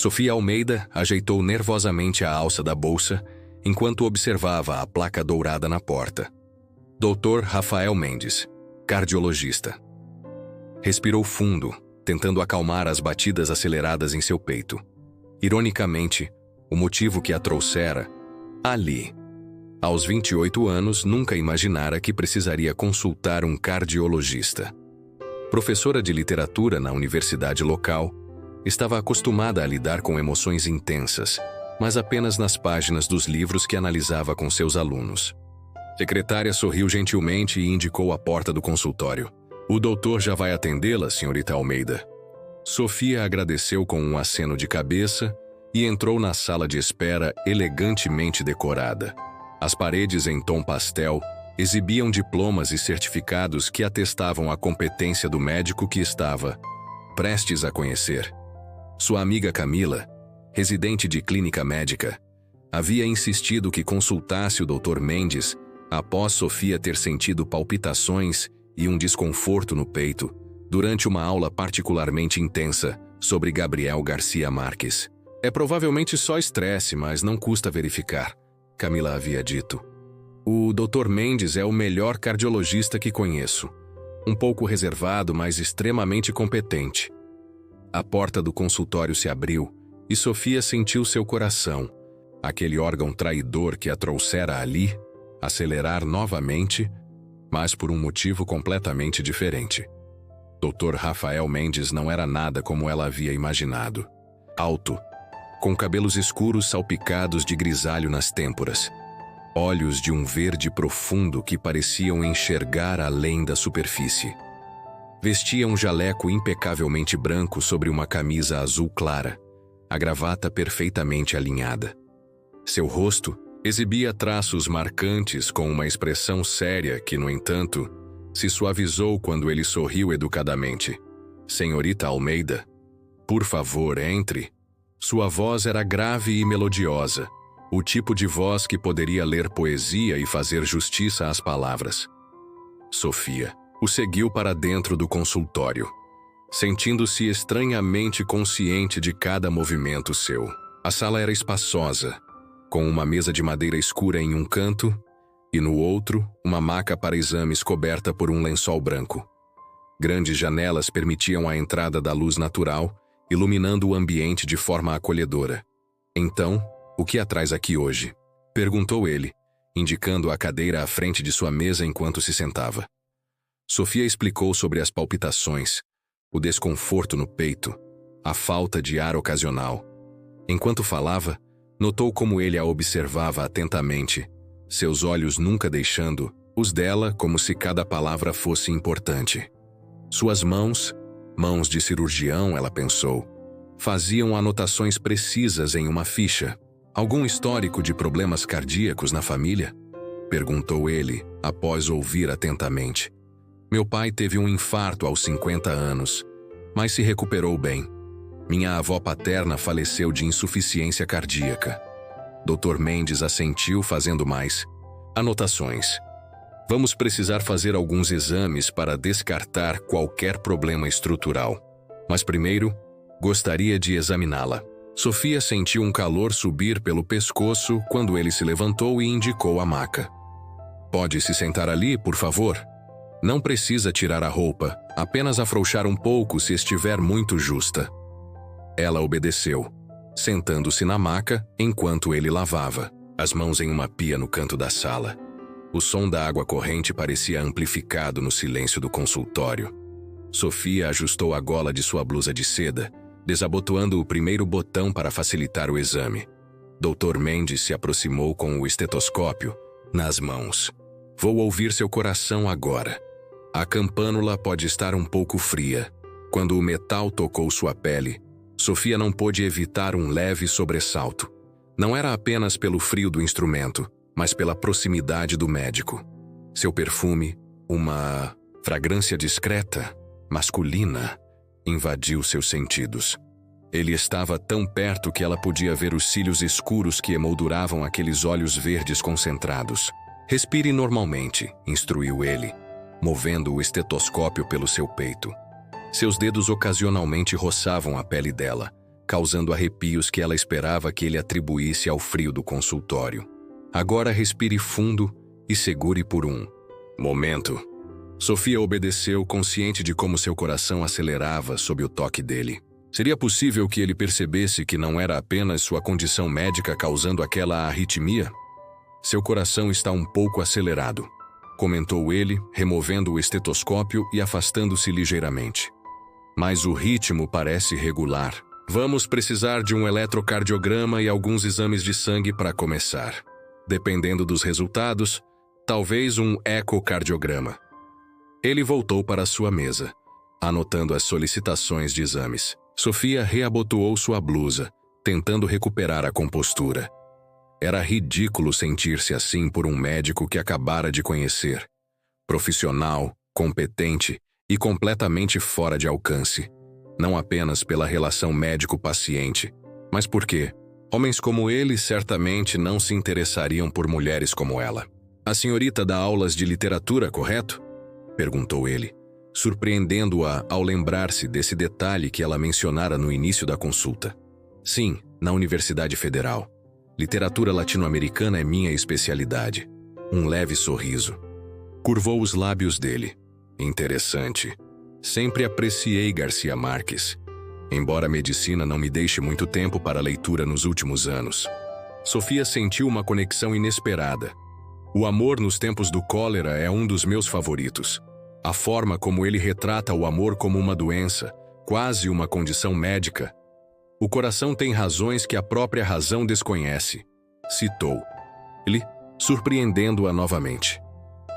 Sofia Almeida ajeitou nervosamente a alça da bolsa enquanto observava a placa dourada na porta. Dr. Rafael Mendes, cardiologista. Respirou fundo, tentando acalmar as batidas aceleradas em seu peito. Ironicamente, o motivo que a trouxera ali. Aos 28 anos, nunca imaginara que precisaria consultar um cardiologista. Professora de literatura na universidade local, estava acostumada a lidar com emoções intensas, mas apenas nas páginas dos livros que analisava com seus alunos. Secretária sorriu gentilmente e indicou a porta do consultório. "O doutor já vai atendê-la, senhorita Almeida." Sofia agradeceu com um aceno de cabeça e entrou na sala de espera elegantemente decorada. As paredes em tom pastel exibiam diplomas e certificados que atestavam a competência do médico que estava prestes a conhecer. Sua amiga Camila, residente de clínica médica, havia insistido que consultasse o Dr. Mendes após Sofia ter sentido palpitações e um desconforto no peito durante uma aula particularmente intensa sobre Gabriel Garcia Marques. "É provavelmente só estresse, mas não custa verificar", Camila havia dito. "O Dr. Mendes é o melhor cardiologista que conheço. Um pouco reservado, mas extremamente competente." A porta do consultório se abriu e Sofia sentiu seu coração, aquele órgão traidor que a trouxera ali, acelerar novamente, mas por um motivo completamente diferente. Dr. Rafael Mendes não era nada como ela havia imaginado. Alto, com cabelos escuros salpicados de grisalho nas têmporas, olhos de um verde profundo que pareciam enxergar além da superfície. Vestia um jaleco impecavelmente branco sobre uma camisa azul clara, a gravata perfeitamente alinhada. Seu rosto exibia traços marcantes com uma expressão séria que, no entanto, se suavizou quando ele sorriu educadamente. "Senhorita Almeida, por favor, entre." Sua voz era grave e melodiosa, o tipo de voz que poderia ler poesia e fazer justiça às palavras. Sofia o seguiu para dentro do consultório, sentindo-se estranhamente consciente de cada movimento seu. A sala era espaçosa, com uma mesa de madeira escura em um canto e, no outro, uma maca para exames coberta por um lençol branco. Grandes janelas permitiam a entrada da luz natural, iluminando o ambiente de forma acolhedora. "Então, o que a traz aqui hoje?" perguntou ele, indicando a cadeira à frente de sua mesa enquanto se sentava. Sofia explicou sobre as palpitações, o desconforto no peito, a falta de ar ocasional. Enquanto falava, notou como ele a observava atentamente, seus olhos nunca deixando os dela como se cada palavra fosse importante. Suas mãos de cirurgião, ela pensou, faziam anotações precisas em uma ficha. "Algum histórico de problemas cardíacos na família?" perguntou ele, após ouvir atentamente. "Meu pai teve um infarto aos 50 anos, mas se recuperou bem. Minha avó paterna faleceu de insuficiência cardíaca." Dr. Mendes assentiu, fazendo mais anotações. "Vamos precisar fazer alguns exames para descartar qualquer problema estrutural. Mas primeiro, gostaria de examiná-la." Sofia sentiu um calor subir pelo pescoço quando ele se levantou e indicou a maca. "Pode se sentar ali, por favor? Não precisa tirar a roupa, apenas afrouxar um pouco se estiver muito justa." Ela obedeceu, sentando-se na maca enquanto ele lavava as mãos em uma pia no canto da sala. O som da água corrente parecia amplificado no silêncio do consultório. Sofia ajustou a gola de sua blusa de seda, desabotoando o primeiro botão para facilitar o exame. Dr. Mendes se aproximou com o estetoscópio nas mãos. "Vou ouvir seu coração agora. A campânula pode estar um pouco fria." Quando o metal tocou sua pele, Sofia não pôde evitar um leve sobressalto. Não era apenas pelo frio do instrumento, mas pela proximidade do médico. Seu perfume, uma fragrância discreta, masculina, invadiu seus sentidos. Ele estava tão perto que ela podia ver os cílios escuros que emolduravam aqueles olhos verdes concentrados. "Respire normalmente", instruiu ele, movendo o estetoscópio pelo seu peito. Seus dedos ocasionalmente roçavam a pele dela, causando arrepios que ela esperava que ele atribuísse ao frio do consultório. Agora respire fundo e segure por um momento. Sofia obedeceu, consciente de como seu coração acelerava sob o toque dele. Seria possível que ele percebesse que não era apenas sua condição médica causando aquela arritmia? Seu coração está um pouco acelerado, comentou ele, removendo o estetoscópio e afastando-se ligeiramente. Mas o ritmo parece regular. Vamos precisar de um eletrocardiograma e alguns exames de sangue para começar. Dependendo dos resultados, talvez um ecocardiograma. Ele voltou para sua mesa, anotando as solicitações de exames. Sofia reabotoou sua blusa, tentando recuperar a compostura. Era ridículo sentir-se assim por um médico que acabara de conhecer. Profissional, competente e completamente fora de alcance. Não apenas pela relação médico-paciente, mas porque homens como ele certamente não se interessariam por mulheres como ela. A senhorita dá aulas de literatura, correto? Perguntou ele, surpreendendo-a ao lembrar-se desse detalhe que ela mencionara no início da consulta. Sim, na Universidade Federal. Literatura latino-americana é minha especialidade. Um leve sorriso. Curvou os lábios dele. Interessante. Sempre apreciei Garcia Marques, embora a medicina não me deixe muito tempo para a leitura nos últimos anos. Sofia sentiu uma conexão inesperada. O amor nos tempos do cólera é um dos meus favoritos. A forma como ele retrata o amor como uma doença, quase uma condição médica. O coração tem razões que a própria razão desconhece, citou ele, surpreendendo-a novamente.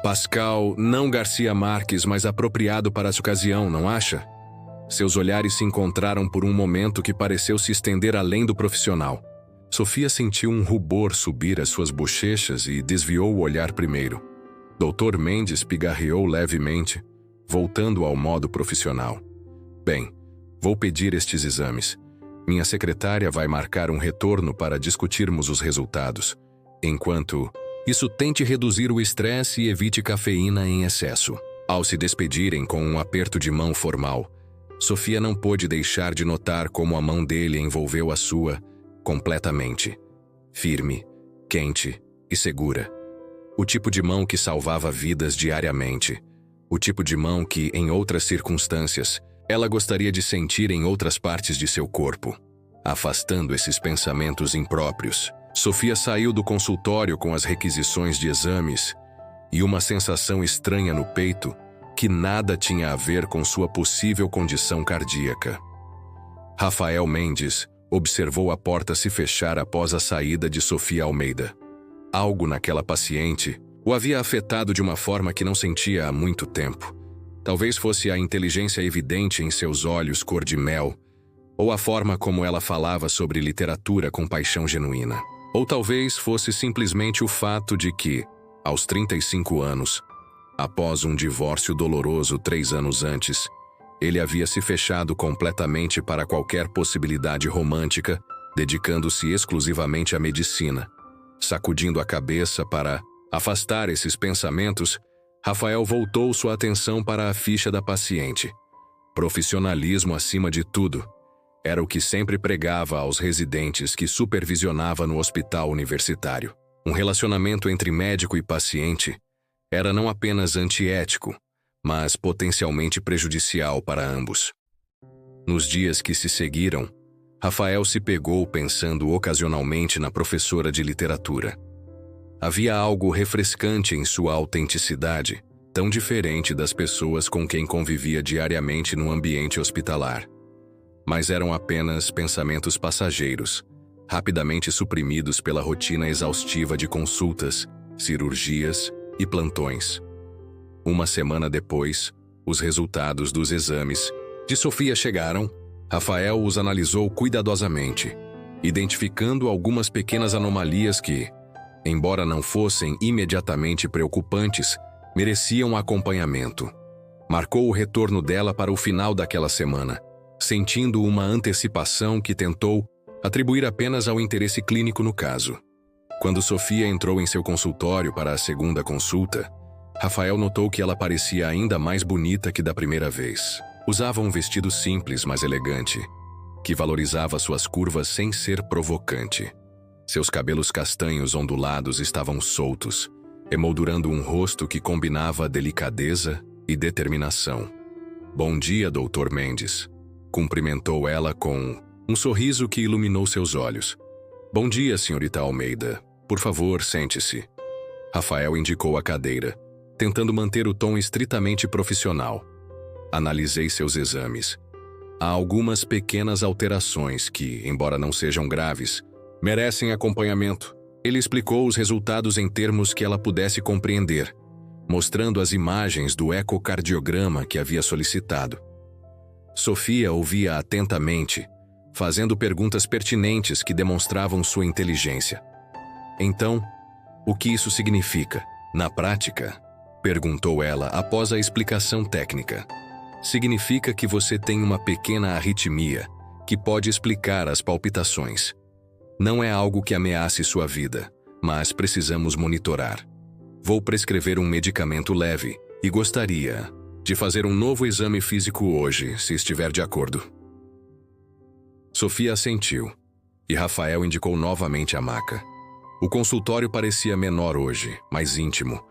Pascal, não Garcia Marques, mas apropriado para essa ocasião, não acha? Seus olhares se encontraram por um momento que pareceu se estender além do profissional. Sofia sentiu um rubor subir às suas bochechas e desviou o olhar primeiro. Dr. Mendes pigarreou levemente, voltando ao modo profissional. Bem, vou pedir estes exames. Minha secretária vai marcar um retorno para discutirmos os resultados. Enquanto isso, tente reduzir o estresse e evite cafeína em excesso. Ao se despedirem com um aperto de mão formal, Sofia não pôde deixar de notar como a mão dele envolveu a sua completamente. Firme, quente e segura. O tipo de mão que salvava vidas diariamente. O tipo de mão que, em outras circunstâncias, ela gostaria de sentir em outras partes de seu corpo. Afastando esses pensamentos impróprios, Sofia saiu do consultório com as requisições de exames e uma sensação estranha no peito que nada tinha a ver com sua possível condição cardíaca. Rafael Mendes observou a porta se fechar após a saída de Sofia Almeida. Algo naquela paciente o havia afetado de uma forma que não sentia há muito tempo. Talvez fosse a inteligência evidente em seus olhos cor de mel, ou a forma como ela falava sobre literatura com paixão genuína. Ou talvez fosse simplesmente o fato de que, aos 35 anos, após um divórcio doloroso 3 anos antes, ele havia se fechado completamente para qualquer possibilidade romântica, dedicando-se exclusivamente à medicina. Sacudindo a cabeça para afastar esses pensamentos, Rafael voltou sua atenção para a ficha da paciente. Profissionalismo acima de tudo. Era o que sempre pregava aos residentes que supervisionava no hospital universitário. Um relacionamento entre médico e paciente era não apenas antiético, mas potencialmente prejudicial para ambos. Nos dias que se seguiram, Rafael se pegou pensando ocasionalmente na professora de literatura. Havia algo refrescante em sua autenticidade, tão diferente das pessoas com quem convivia diariamente no ambiente hospitalar. Mas eram apenas pensamentos passageiros, rapidamente suprimidos pela rotina exaustiva de consultas, cirurgias e plantões. Uma semana depois, os resultados dos exames de Sofia chegaram. Rafael os analisou cuidadosamente, identificando algumas pequenas anomalias que, embora não fossem imediatamente preocupantes, mereciam acompanhamento. Marcou o retorno dela para o final daquela semana, sentindo uma antecipação que tentou atribuir apenas ao interesse clínico no caso. Quando Sofia entrou em seu consultório para a segunda consulta, Rafael notou que ela parecia ainda mais bonita que da primeira vez. Usava um vestido simples, mas elegante. que valorizava suas curvas sem ser provocante. Seus cabelos castanhos ondulados estavam soltos, emoldurando um rosto que combinava delicadeza e determinação. "Bom dia, Dr. Mendes", cumprimentou ela com um sorriso que iluminou seus olhos. "Bom dia, senhorita Almeida. Por favor, sente-se." Rafael indicou a cadeira, tentando manter o tom estritamente profissional. "Analisei seus exames. Há algumas pequenas alterações que, embora não sejam graves, merecem acompanhamento." Ele explicou os resultados em termos que ela pudesse compreender, mostrando as imagens do ecocardiograma que havia solicitado. Sofia ouvia atentamente, fazendo perguntas pertinentes que demonstravam sua inteligência. "Então, o que isso significa, na prática?" perguntou ela após a explicação técnica. "Significa que você tem uma pequena arritmia que pode explicar as palpitações. Não é algo que ameace sua vida, mas precisamos monitorar. Vou prescrever um medicamento leve e gostaria de fazer um novo exame físico hoje, se estiver de acordo." Sofia assentiu, e Rafael indicou novamente a maca. O consultório parecia menor hoje, mais íntimo,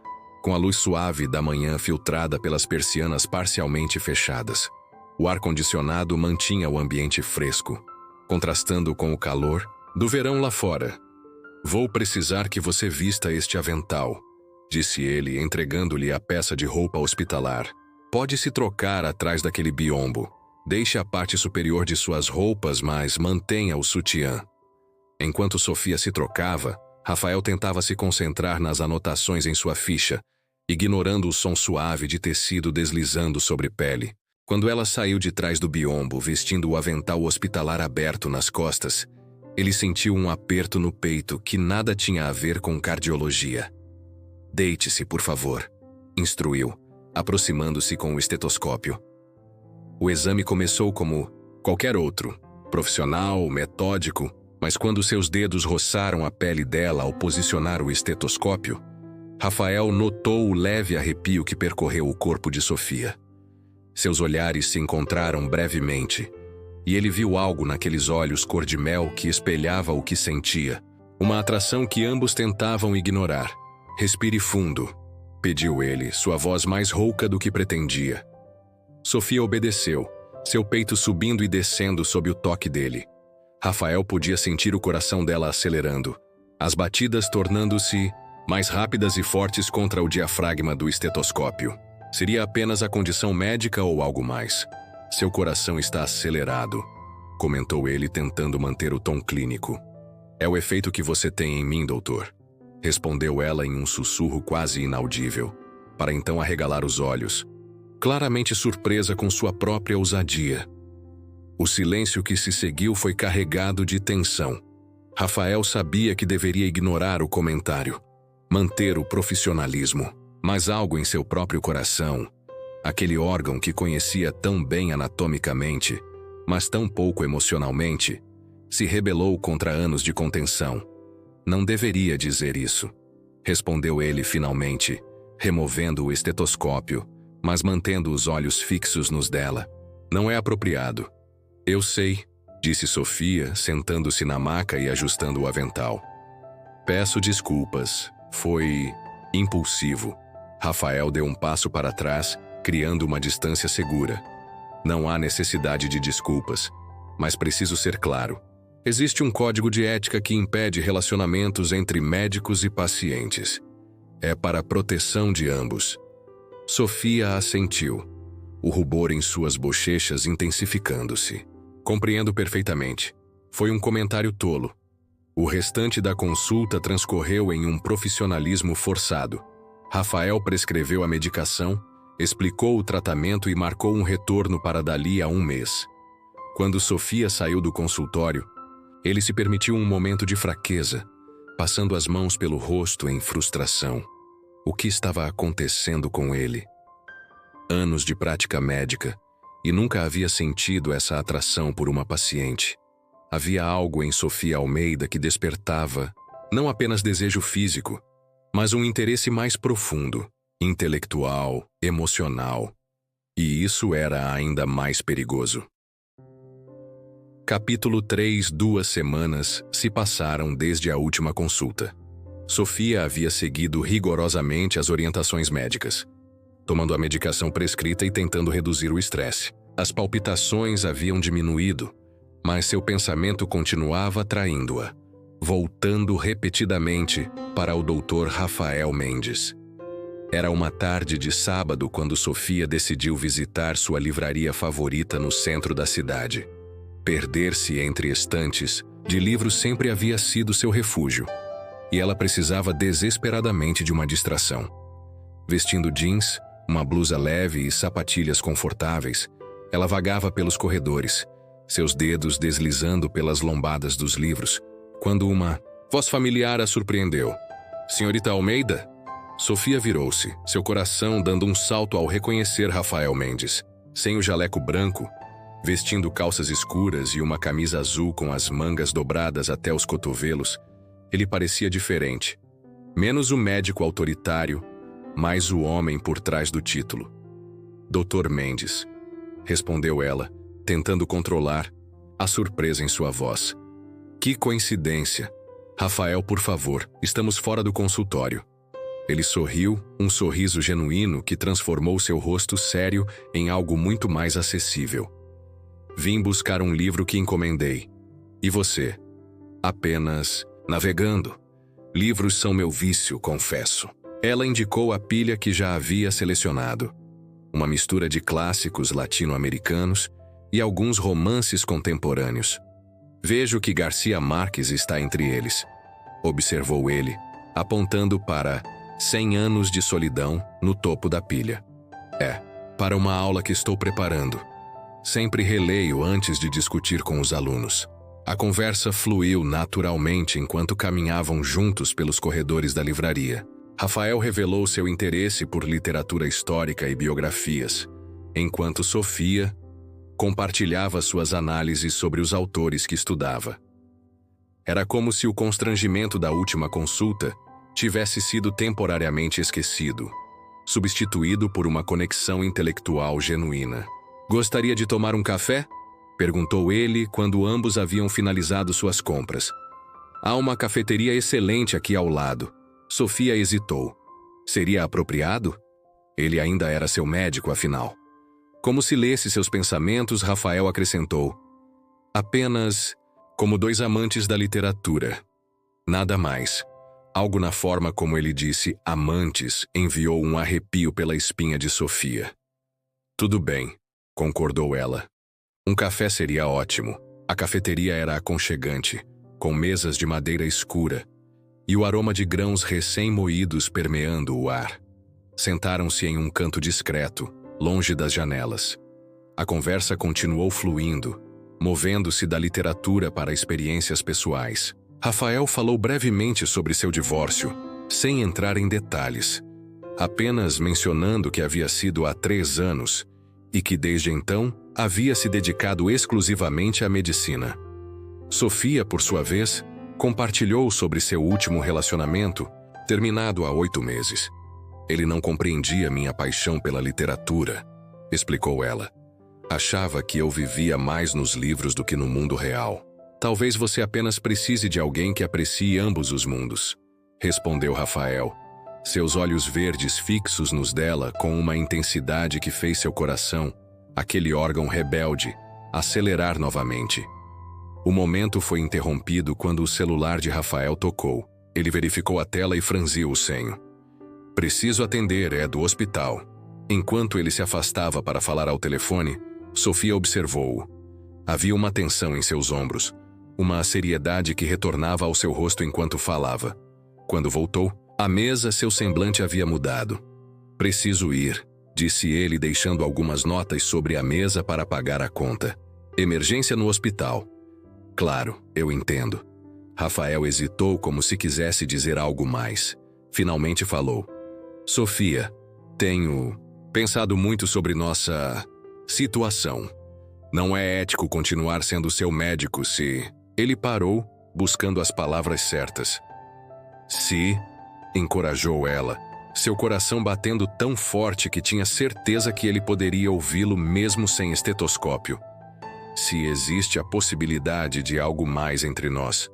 com a luz suave da manhã filtrada pelas persianas parcialmente fechadas. O ar-condicionado mantinha o ambiente fresco, contrastando com o calor do verão lá fora. "Vou precisar que você vista este avental", disse ele, entregando-lhe a peça de roupa hospitalar. "Pode se trocar atrás daquele biombo. Deixe a parte superior de suas roupas, mas mantenha o sutiã." Enquanto Sofia se trocava, Rafael tentava se concentrar nas anotações em sua ficha, ignorando o som suave de tecido deslizando sobre pele. Quando ela saiu de trás do biombo, vestindo o avental hospitalar aberto nas costas, ele sentiu um aperto no peito que nada tinha a ver com cardiologia. "Deite-se, por favor", instruiu, aproximando-se com o estetoscópio. O exame começou como qualquer outro, profissional, metódico, mas quando seus dedos roçaram a pele dela ao posicionar o estetoscópio, Rafael notou o leve arrepio que percorreu o corpo de Sofia. Seus olhares se encontraram brevemente, e ele viu algo naqueles olhos cor de mel que espelhava o que sentia, uma atração que ambos tentavam ignorar. "Respire fundo", pediu ele, sua voz mais rouca do que pretendia. Sofia obedeceu, seu peito subindo e descendo sob o toque dele. Rafael podia sentir o coração dela acelerando, as batidas tornando-se mais rápidas e fortes contra o diafragma do estetoscópio. Seria apenas a condição médica ou algo mais? "Seu coração está acelerado", comentou ele, tentando manter o tom clínico. "É o efeito que você tem em mim, doutor", respondeu ela em um sussurro quase inaudível, para então arregalar os olhos, claramente surpresa com sua própria ousadia. O silêncio que se seguiu foi carregado de tensão. Rafael sabia que deveria ignorar o comentário, manter o profissionalismo, mas algo em seu próprio coração, aquele órgão que conhecia tão bem anatomicamente, mas tão pouco emocionalmente, se rebelou contra anos de contenção. "Não deveria dizer isso", respondeu ele finalmente, removendo o estetoscópio, mas mantendo os olhos fixos nos dela. "Não é apropriado." "Eu sei", disse Sofia, sentando-se na maca e ajustando o avental. "Peço desculpas. Foi impulsivo." Rafael deu um passo para trás, criando uma distância segura. "Não há necessidade de desculpas, mas preciso ser claro. Existe um código de ética que impede relacionamentos entre médicos e pacientes. É para a proteção de ambos." Sofia assentiu, o rubor em suas bochechas intensificando-se. "Compreendo perfeitamente. Foi um comentário tolo." O restante da consulta transcorreu em um profissionalismo forçado. Rafael prescreveu a medicação, explicou o tratamento e marcou um retorno para dali a um mês. Quando Sofia saiu do consultório, ele se permitiu um momento de fraqueza, passando as mãos pelo rosto em frustração. O que estava acontecendo com ele? Anos de prática médica, e nunca havia sentido essa atração por uma paciente. Havia algo em Sofia Almeida que despertava não apenas desejo físico, mas um interesse mais profundo, intelectual, emocional. E isso era ainda mais perigoso. Capítulo 3. 2 semanas se passaram desde a última consulta. Sofia havia seguido rigorosamente as orientações médicas, tomando a medicação prescrita e tentando reduzir o estresse. As palpitações haviam diminuído, mas seu pensamento continuava atraindo-a, voltando repetidamente para o Dr. Rafael Mendes. Era uma tarde de sábado quando Sofia decidiu visitar sua livraria favorita no centro da cidade. Perder-se entre estantes de livros sempre havia sido seu refúgio, e ela precisava desesperadamente de uma distração. Vestindo jeans, uma blusa leve e sapatilhas confortáveis, ela vagava pelos corredores, seus dedos deslizando pelas lombadas dos livros, quando uma voz familiar a surpreendeu. Senhorita Almeida? Sofia virou-se, seu coração dando um salto ao reconhecer Rafael Mendes. Sem o jaleco branco, vestindo calças escuras e uma camisa azul com as mangas dobradas até os cotovelos, ele parecia diferente. Menos o médico autoritário, mais o homem por trás do título. Dr. Mendes, respondeu ela, tentando controlar a surpresa em sua voz. Que coincidência. Rafael, por favor, estamos fora do consultório. Ele sorriu, um sorriso genuíno que transformou seu rosto sério em algo muito mais acessível. Vim buscar um livro que encomendei. E você? Apenas navegando. Livros são meu vício, confesso. Ela indicou a pilha que já havia selecionado. Uma mistura de clássicos latino-americanos e alguns romances contemporâneos. Vejo que Garcia Marques está entre eles, observou ele, apontando para 100 anos de solidão no topo da pilha. Para uma aula que estou preparando. Sempre releio antes de discutir com os alunos. A conversa fluiu naturalmente enquanto caminhavam juntos pelos corredores da livraria. Rafael revelou seu interesse por literatura histórica e biografias, enquanto Sofia compartilhava suas análises sobre os autores que estudava. Era como se o constrangimento da última consulta tivesse sido temporariamente esquecido, substituído por uma conexão intelectual genuína. Gostaria de tomar um café? Perguntou ele quando ambos haviam finalizado suas compras. Há uma cafeteria excelente aqui ao lado. Sofia hesitou. Seria apropriado? Ele ainda era seu médico, afinal. Como se lesse seus pensamentos, Rafael acrescentou. Apenas como dois amantes da literatura. Nada mais. Algo na forma como ele disse amantes enviou um arrepio pela espinha de Sofia. Tudo bem, concordou ela. Um café seria ótimo. A cafeteria era aconchegante, com mesas de madeira escura, e o aroma de grãos recém-moídos permeando o ar. Sentaram-se em um canto discreto, longe das janelas. A conversa continuou fluindo, movendo-se da literatura para experiências pessoais. Rafael falou brevemente sobre seu divórcio, sem entrar em detalhes, apenas mencionando que havia sido há 3 anos e que desde então havia se dedicado exclusivamente à medicina. Sofia, por sua vez, compartilhou sobre seu último relacionamento, terminado há 8 meses. Ele não compreendia minha paixão pela literatura, explicou ela. Achava que eu vivia mais nos livros do que no mundo real. Talvez você apenas precise de alguém que aprecie ambos os mundos, respondeu Rafael, seus olhos verdes fixos nos dela com uma intensidade que fez seu coração, aquele órgão rebelde, acelerar novamente. O momento foi interrompido quando o celular de Rafael tocou. Ele verificou a tela e franziu o senho. Preciso atender, é do hospital. Enquanto ele se afastava para falar ao telefone, Sofia observou-o. Havia uma tensão em seus ombros, uma seriedade que retornava ao seu rosto enquanto falava. Quando voltou, à mesa seu semblante havia mudado. Preciso ir, disse ele deixando algumas notas sobre a mesa para pagar a conta. Emergência no hospital. Claro, eu entendo. Rafael hesitou como se quisesse dizer algo mais. Finalmente falou. Sofia, tenho pensado muito sobre nossa situação. Não é ético continuar sendo seu médico se... Ele parou, buscando as palavras certas. Se... encorajou ela, seu coração batendo tão forte que tinha certeza que ele poderia ouvi-lo mesmo sem estetoscópio. Se existe a possibilidade de algo mais entre nós,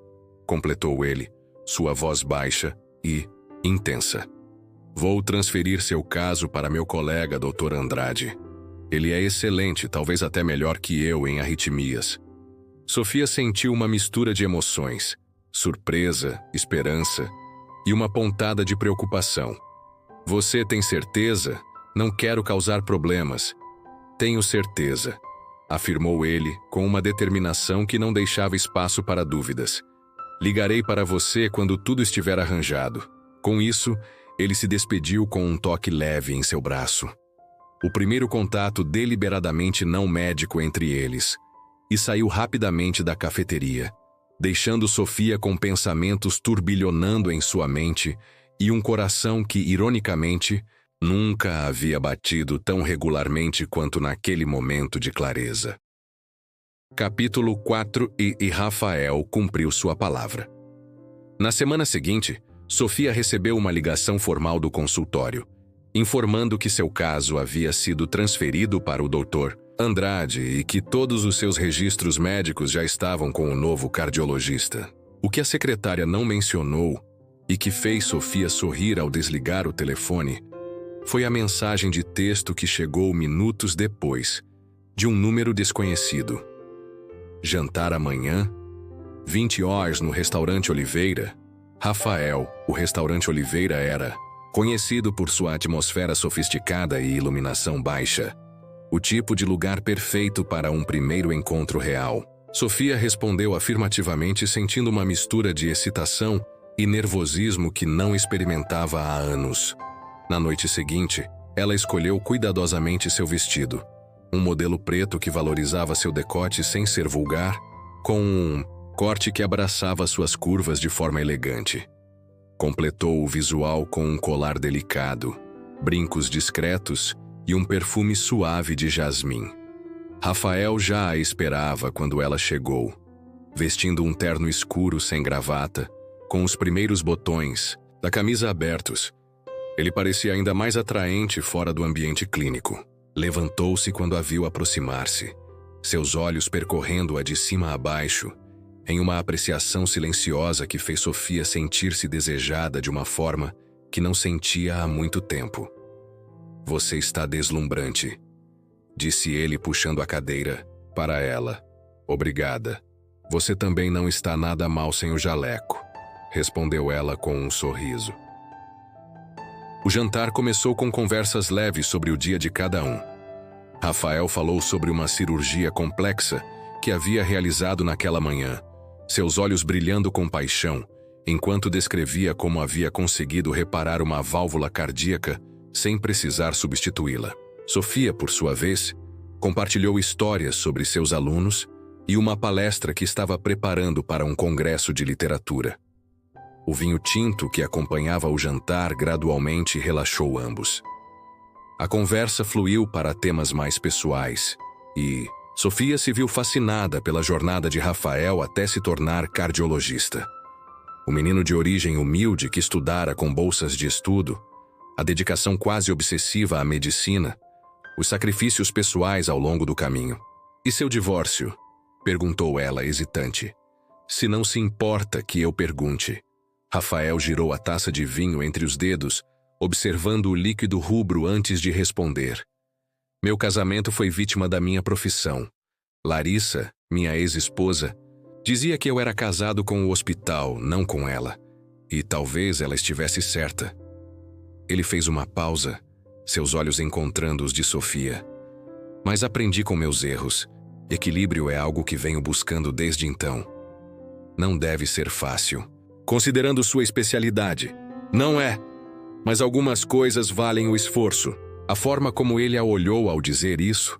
completou ele, sua voz baixa e intensa. Vou transferir seu caso para meu colega, Dr. Andrade. Ele é excelente, talvez até melhor que eu em arritmias. Sofia sentiu uma mistura de emoções, surpresa, esperança e uma pontada de preocupação. Você tem certeza? Não quero causar problemas. Tenho certeza, afirmou ele com uma determinação que não deixava espaço para dúvidas. Ligarei para você quando tudo estiver arranjado. Com isso, ele se despediu com um toque leve em seu braço. O primeiro contato deliberadamente não médico entre eles, e saiu rapidamente da cafeteria, deixando Sofia com pensamentos turbilhonando em sua mente e um coração que, ironicamente, nunca havia batido tão regularmente quanto naquele momento de clareza. Capítulo 4 E Rafael cumpriu sua palavra. Na semana seguinte, Sofia recebeu uma ligação formal do consultório, informando que seu caso havia sido transferido para o Dr. Andrade e que todos os seus registros médicos já estavam com o novo cardiologista. O que a secretária não mencionou e que fez Sofia sorrir ao desligar o telefone foi a mensagem de texto que chegou minutos depois, de um número desconhecido. Jantar amanhã, 20 horas no restaurante Oliveira. Rafael, o restaurante Oliveira era conhecido por sua atmosfera sofisticada e iluminação baixa, o tipo de lugar perfeito para um primeiro encontro real. Sofia respondeu afirmativamente, sentindo uma mistura de excitação e nervosismo que não experimentava há anos. Na noite seguinte, ela escolheu cuidadosamente seu vestido, um modelo preto que valorizava seu decote sem ser vulgar, com um corte que abraçava suas curvas de forma elegante. Completou o visual com um colar delicado, brincos discretos e um perfume suave de jasmim. Rafael já a esperava quando ela chegou, vestindo um terno escuro sem gravata, com os primeiros botões da camisa abertos. Ele parecia ainda mais atraente fora do ambiente clínico. Levantou-se quando a viu aproximar-se, seus olhos percorrendo-a de cima a baixo, em uma apreciação silenciosa que fez Sofia sentir-se desejada de uma forma que não sentia há muito tempo. Você está deslumbrante, disse ele puxando a cadeira para ela. Obrigada. Você também não está nada mal sem o jaleco, respondeu ela com um sorriso. O jantar começou com conversas leves sobre o dia de cada um. Rafael falou sobre uma cirurgia complexa que havia realizado naquela manhã, seus olhos brilhando com paixão, enquanto descrevia como havia conseguido reparar uma válvula cardíaca sem precisar substituí-la. Sofia, por sua vez, compartilhou histórias sobre seus alunos e uma palestra que estava preparando para um congresso de literatura. O vinho tinto que acompanhava o jantar gradualmente relaxou ambos. A conversa fluiu para temas mais pessoais e Sofia se viu fascinada pela jornada de Rafael até se tornar cardiologista. O menino de origem humilde que estudara com bolsas de estudo, a dedicação quase obsessiva à medicina, os sacrifícios pessoais ao longo do caminho. E seu divórcio? Perguntou ela, hesitante. Se não se importa que eu pergunte. Rafael girou a taça de vinho entre os dedos, observando o líquido rubro antes de responder. Meu casamento foi vítima da minha profissão. Larissa, minha ex-esposa, dizia que eu era casado com o hospital, não com ela. E talvez ela estivesse certa. Ele fez uma pausa, seus olhos encontrando os de Sofia. Mas aprendi com meus erros. Equilíbrio é algo que venho buscando desde então. Não deve ser fácil. Considerando sua especialidade. Não é. Mas algumas coisas valem o esforço. A forma como ele a olhou ao dizer isso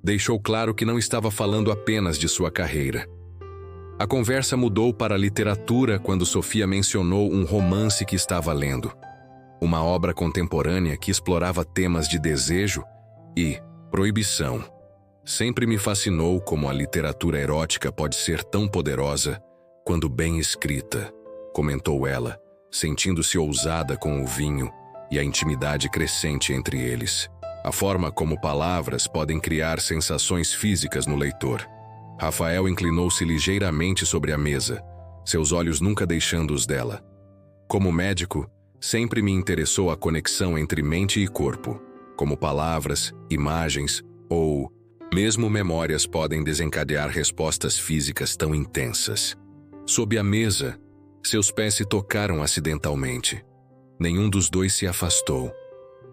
deixou claro que não estava falando apenas de sua carreira. A conversa mudou para a literatura quando Sofia mencionou um romance que estava lendo. Uma obra contemporânea que explorava temas de desejo e proibição. Sempre me fascinou como a literatura erótica pode ser tão poderosa quando bem escrita, comentou ela, sentindo-se ousada com o vinho e a intimidade crescente entre eles. A forma como palavras podem criar sensações físicas no leitor. Rafael inclinou-se ligeiramente sobre a mesa, seus olhos nunca deixando os dela. Como médico, sempre me interessou a conexão entre mente e corpo, como palavras, imagens ou mesmo memórias podem desencadear respostas físicas tão intensas. Sob a mesa, seus pés se tocaram acidentalmente. Nenhum dos dois se afastou.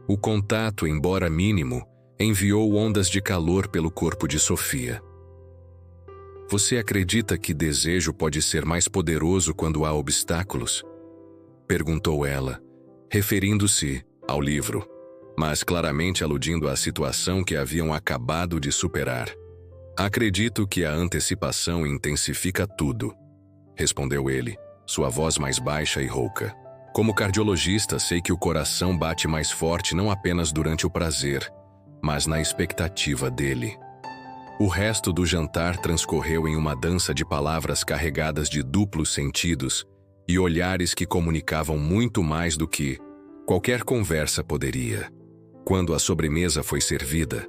O contato, embora mínimo, enviou ondas de calor pelo corpo de Sofia. Você acredita que desejo pode ser mais poderoso quando há obstáculos? Perguntou ela, referindo-se ao livro, mas claramente aludindo à situação que haviam acabado de superar. Acredito que a antecipação intensifica tudo, respondeu ele, sua voz mais baixa e rouca. Como cardiologista, sei que o coração bate mais forte não apenas durante o prazer, mas na expectativa dele. O resto do jantar transcorreu em uma dança de palavras carregadas de duplos sentidos e olhares que comunicavam muito mais do que qualquer conversa poderia. Quando a sobremesa foi servida,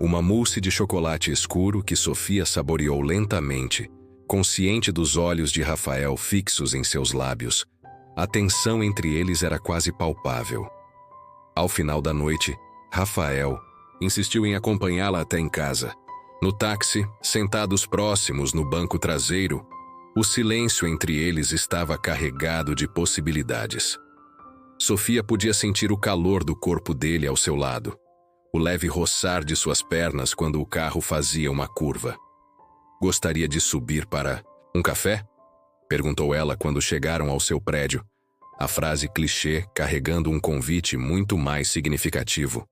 uma mousse de chocolate escuro que Sofia saboreou lentamente, consciente dos olhos de Rafael fixos em seus lábios, a tensão entre eles era quase palpável. Ao final da noite, Rafael insistiu em acompanhá-la até em casa. No táxi, sentados próximos no banco traseiro, o silêncio entre eles estava carregado de possibilidades. Sofia podia sentir o calor do corpo dele ao seu lado, o leve roçar de suas pernas quando o carro fazia uma curva. Gostaria de subir para um café? Perguntou ela quando chegaram ao seu prédio, a frase clichê carregando um convite muito mais significativo.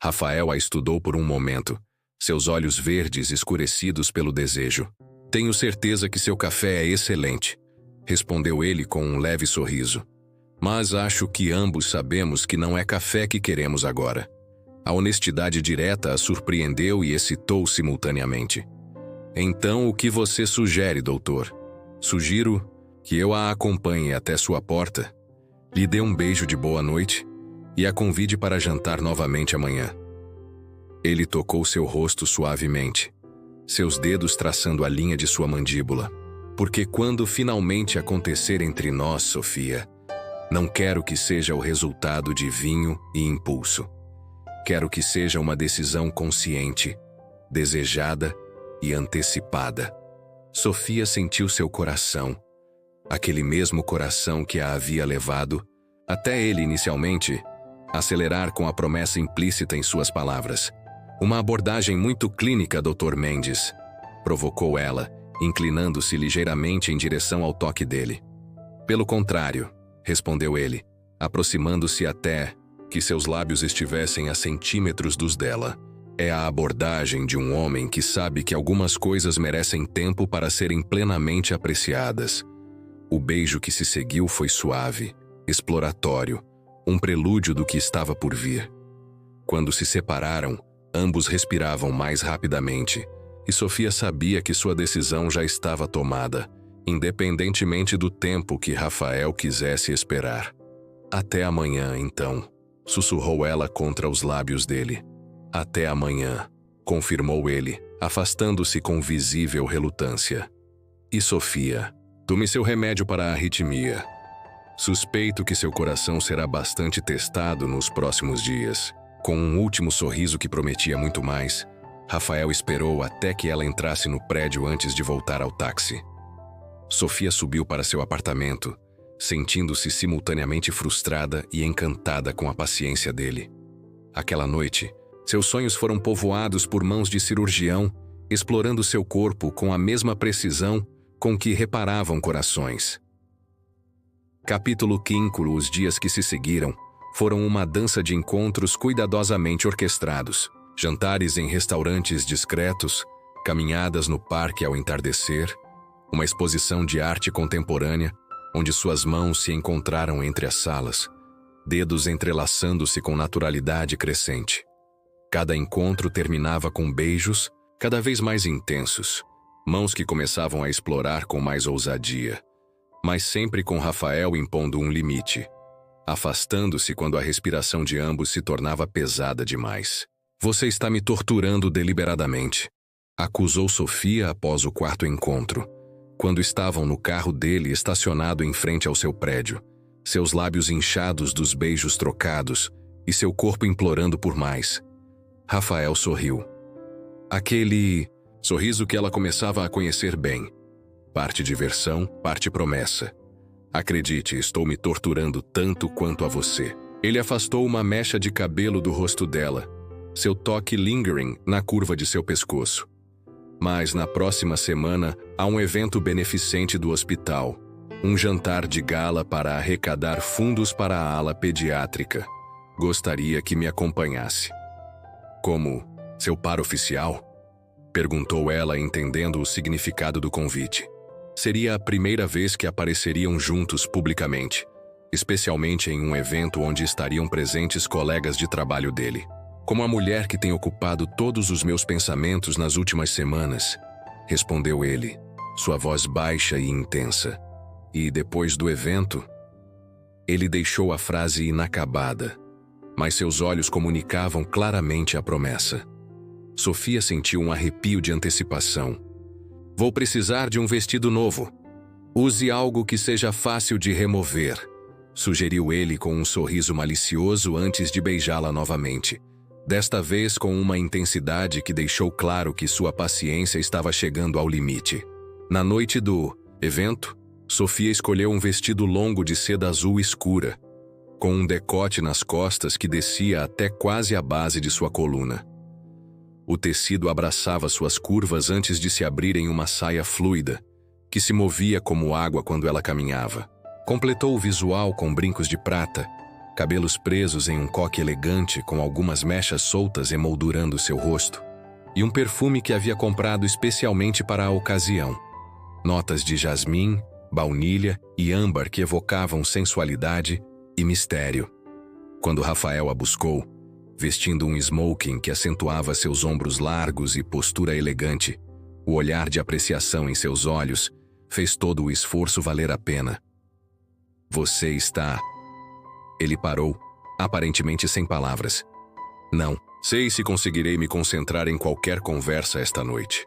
Rafael a estudou por um momento, seus olhos verdes escurecidos pelo desejo. Tenho certeza que seu café é excelente, respondeu ele com um leve sorriso. Mas acho que ambos sabemos que não é café que queremos agora. A honestidade direta a surpreendeu e excitou simultaneamente. Então, o que você sugere, doutor? Sugiro que eu a acompanhe até sua porta, lhe dê um beijo de boa noite e a convide para jantar novamente amanhã. Ele tocou seu rosto suavemente, seus dedos traçando a linha de sua mandíbula. Porque quando finalmente acontecer entre nós, Sofia, não quero que seja o resultado de vinho e impulso. Quero que seja uma decisão consciente, desejada e antecipada. Sofia sentiu seu coração, aquele mesmo coração que a havia levado, até ele inicialmente, acelerar com a promessa implícita em suas palavras. Uma abordagem muito clínica, Dr. Mendes, provocou ela, inclinando-se ligeiramente em direção ao toque dele. Pelo contrário, respondeu ele, aproximando-se até que seus lábios estivessem a centímetros dos dela. É a abordagem de um homem que sabe que algumas coisas merecem tempo para serem plenamente apreciadas. O beijo que se seguiu foi suave, exploratório, um prelúdio do que estava por vir. Quando se separaram, ambos respiravam mais rapidamente, e Sofia sabia que sua decisão já estava tomada, independentemente do tempo que Rafael quisesse esperar. Até amanhã, então, sussurrou ela contra os lábios dele. Até amanhã, confirmou ele, afastando-se com visível relutância. E Sofia, tome seu remédio para a arritmia. Suspeito que seu coração será bastante testado nos próximos dias. Com um último sorriso que prometia muito mais, Rafael esperou até que ela entrasse no prédio antes de voltar ao táxi. Sofia subiu para seu apartamento, sentindo-se simultaneamente frustrada e encantada com a paciência dele. Aquela noite, seus sonhos foram povoados por mãos de cirurgião, explorando seu corpo com a mesma precisão com que reparavam corações. Capítulo 5. Os dias que se seguiram foram uma dança de encontros cuidadosamente orquestrados, jantares em restaurantes discretos, caminhadas no parque ao entardecer, uma exposição de arte contemporânea, onde suas mãos se encontraram entre as salas, dedos entrelaçando-se com naturalidade crescente. Cada encontro terminava com beijos cada vez mais intensos, mãos que começavam a explorar com mais ousadia, mas sempre com Rafael impondo um limite, afastando-se quando a respiração de ambos se tornava pesada demais. Você está me torturando deliberadamente. acusou Sofia após o quarto encontro, quando estavam no carro dele estacionado em frente ao seu prédio, seus lábios inchados dos beijos trocados e seu corpo implorando por mais. Rafael sorriu. Aquele sorriso que ela começava a conhecer bem. Parte diversão, parte promessa. Acredite, estou me torturando tanto quanto a você. Ele afastou uma mecha de cabelo do rosto dela, seu toque lingering na curva de seu pescoço. Mas na próxima semana há um evento beneficente do hospital, um jantar de gala para arrecadar fundos para a ala pediátrica. Gostaria que me acompanhasse. Como seu par oficial? Perguntou ela, entendendo o significado do convite. Seria a primeira vez que apareceriam juntos publicamente, especialmente em um evento onde estariam presentes colegas de trabalho dele. Como a mulher que tem ocupado todos os meus pensamentos nas últimas semanas, respondeu ele, sua voz baixa e intensa. E depois do evento, ele deixou a frase inacabada, mas seus olhos comunicavam claramente a promessa. Sofia sentiu um arrepio de antecipação. Vou precisar de um vestido novo. Use algo que seja fácil de remover, sugeriu ele com um sorriso malicioso antes de beijá-la novamente. Desta vez com uma intensidade que deixou claro que sua paciência estava chegando ao limite. Na noite do evento, Sofia escolheu um vestido longo de seda azul escura, com um decote nas costas que descia até quase a base de sua coluna. O tecido abraçava suas curvas antes de se abrir em uma saia fluida, que se movia como água quando ela caminhava. Completou o visual com brincos de prata, cabelos presos em um coque elegante com algumas mechas soltas emoldurando seu rosto, e um perfume que havia comprado especialmente para a ocasião. Notas de jasmim, baunilha e âmbar que evocavam sensualidade e mistério. Quando Rafael a buscou, vestindo um smoking que acentuava seus ombros largos e postura elegante, o olhar de apreciação em seus olhos fez todo o esforço valer a pena. Você está... Ele parou, aparentemente sem palavras. Não, sei se conseguirei me concentrar em qualquer conversa esta noite.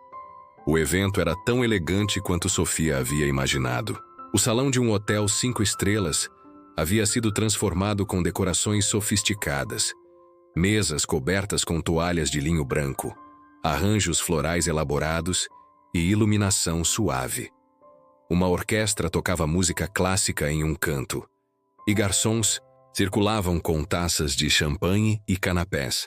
O evento era tão elegante quanto Sofia havia imaginado. O salão de um hotel 5 estrelas havia sido transformado com decorações sofisticadas, mesas cobertas com toalhas de linho branco, arranjos florais elaborados e iluminação suave. Uma orquestra tocava música clássica em um canto, e garçons circulavam com taças de champanhe e canapés.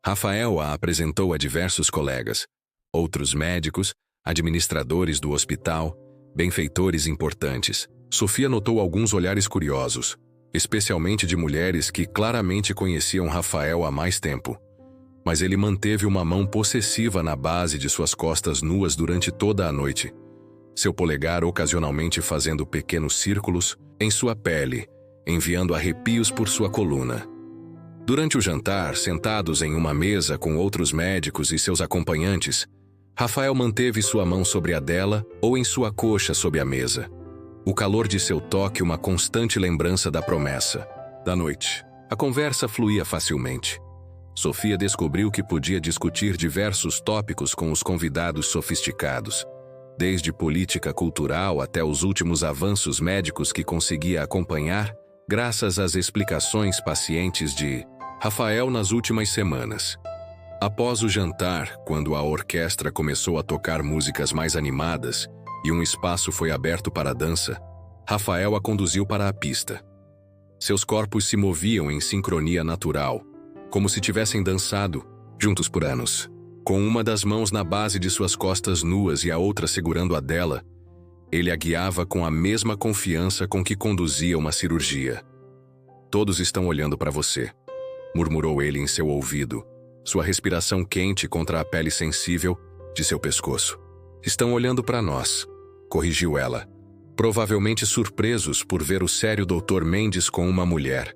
Rafael a apresentou a diversos colegas, outros médicos, administradores do hospital, benfeitores importantes. Sofia notou alguns olhares curiosos, especialmente de mulheres que claramente conheciam Rafael há mais tempo. Mas ele manteve uma mão possessiva na base de suas costas nuas durante toda a noite, seu polegar ocasionalmente fazendo pequenos círculos em sua pele, enviando arrepios por sua coluna. Durante o jantar, sentados em uma mesa com outros médicos e seus acompanhantes, Rafael manteve sua mão sobre a dela ou em sua coxa sob a mesa. O calor de seu toque uma constante lembrança da promessa. Da noite, a conversa fluía facilmente. Sofia descobriu que podia discutir diversos tópicos com os convidados sofisticados, desde política cultural até os últimos avanços médicos que conseguia acompanhar graças às explicações pacientes de Rafael nas últimas semanas. Após o jantar, quando a orquestra começou a tocar músicas mais animadas e um espaço foi aberto para a dança, Rafael a conduziu para a pista. Seus corpos se moviam em sincronia natural, como se tivessem dançado juntos por anos. Com uma das mãos na base de suas costas nuas e a outra segurando a dela, ele a guiava com a mesma confiança com que conduzia uma cirurgia. Todos estão olhando para você, murmurou ele em seu ouvido, sua respiração quente contra a pele sensível de seu pescoço. Estão olhando para nós, corrigiu ela, provavelmente surpresos por ver o sério Dr. Mendes com uma mulher.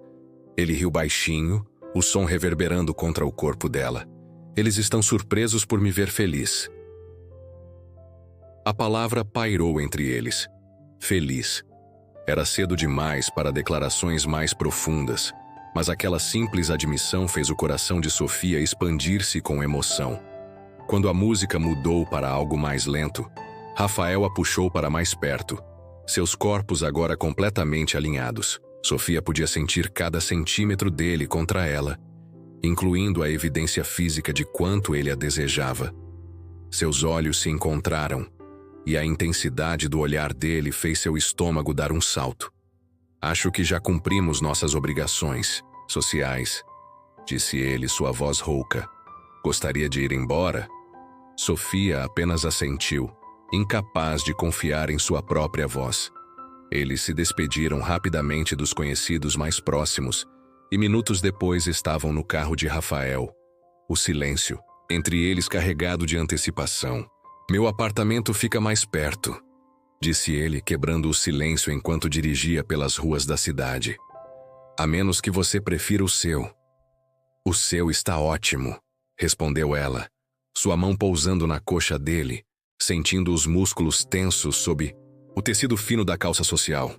Ele riu baixinho, o som reverberando contra o corpo dela. Eles estão surpresos por me ver feliz. A palavra pairou entre eles. Feliz. Era cedo demais para declarações mais profundas, mas aquela simples admissão fez o coração de Sofia expandir-se com emoção. Quando a música mudou para algo mais lento, Rafael a puxou para mais perto, seus corpos agora completamente alinhados. Sofia podia sentir cada centímetro dele contra ela, incluindo a evidência física de quanto ele a desejava. Seus olhos se encontraram, e a intensidade do olhar dele fez seu estômago dar um salto. Acho que já cumprimos nossas obrigações sociais, disse ele, sua voz rouca. Gostaria de ir embora? Sofia apenas assentiu, incapaz de confiar em sua própria voz. Eles se despediram rapidamente dos conhecidos mais próximos e minutos depois estavam no carro de Rafael. O silêncio, entre eles carregado de antecipação. Meu apartamento fica mais perto, disse ele, quebrando o silêncio enquanto dirigia pelas ruas da cidade. A menos que você prefira o seu. O seu está ótimo, respondeu ela, sua mão pousando na coxa dele, sentindo os músculos tensos sob o tecido fino da calça social.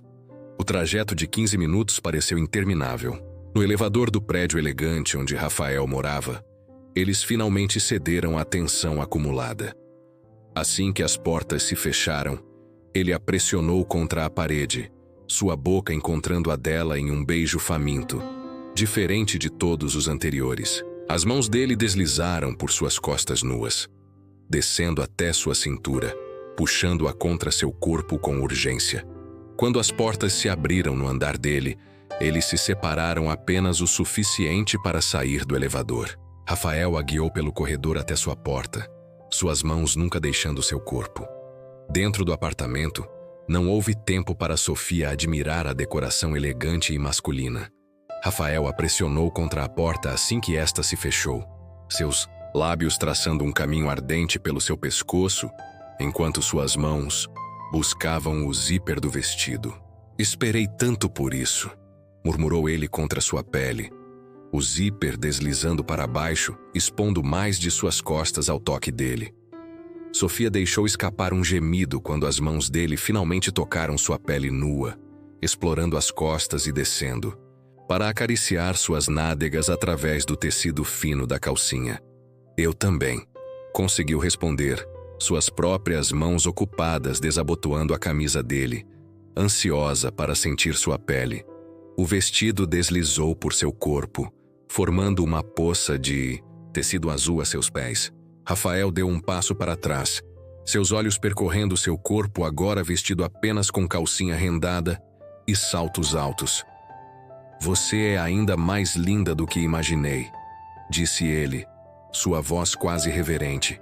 O trajeto de 15 minutos pareceu interminável. No elevador do prédio elegante onde Rafael morava, eles finalmente cederam à tensão acumulada. Assim que as portas se fecharam, ele a pressionou contra a parede, sua boca encontrando a dela em um beijo faminto, diferente de todos os anteriores. As mãos dele deslizaram por suas costas nuas, descendo até sua cintura, puxando-a contra seu corpo com urgência. Quando as portas se abriram no andar dele, eles se separaram apenas o suficiente para sair do elevador. Rafael a guiou pelo corredor até sua porta, suas mãos nunca deixando seu corpo. Dentro do apartamento, não houve tempo para Sofia admirar a decoração elegante e masculina. Rafael a pressionou contra a porta assim que esta se fechou, seus lábios traçando um caminho ardente pelo seu pescoço, enquanto suas mãos buscavam o zíper do vestido. Esperei tanto por isso, murmurou ele contra sua pele, o zíper deslizando para baixo, expondo mais de suas costas ao toque dele. Sofia deixou escapar um gemido quando as mãos dele finalmente tocaram sua pele nua, explorando as costas e descendo, para acariciar suas nádegas através do tecido fino da calcinha. Eu também, conseguiu responder, suas próprias mãos ocupadas desabotoando a camisa dele, ansiosa para sentir sua pele. O vestido deslizou por seu corpo, formando uma poça de tecido azul a seus pés. Rafael deu um passo para trás, seus olhos percorrendo seu corpo agora vestido apenas com calcinha rendada e saltos altos. Você é ainda mais linda do que imaginei, disse ele, sua voz quase reverente.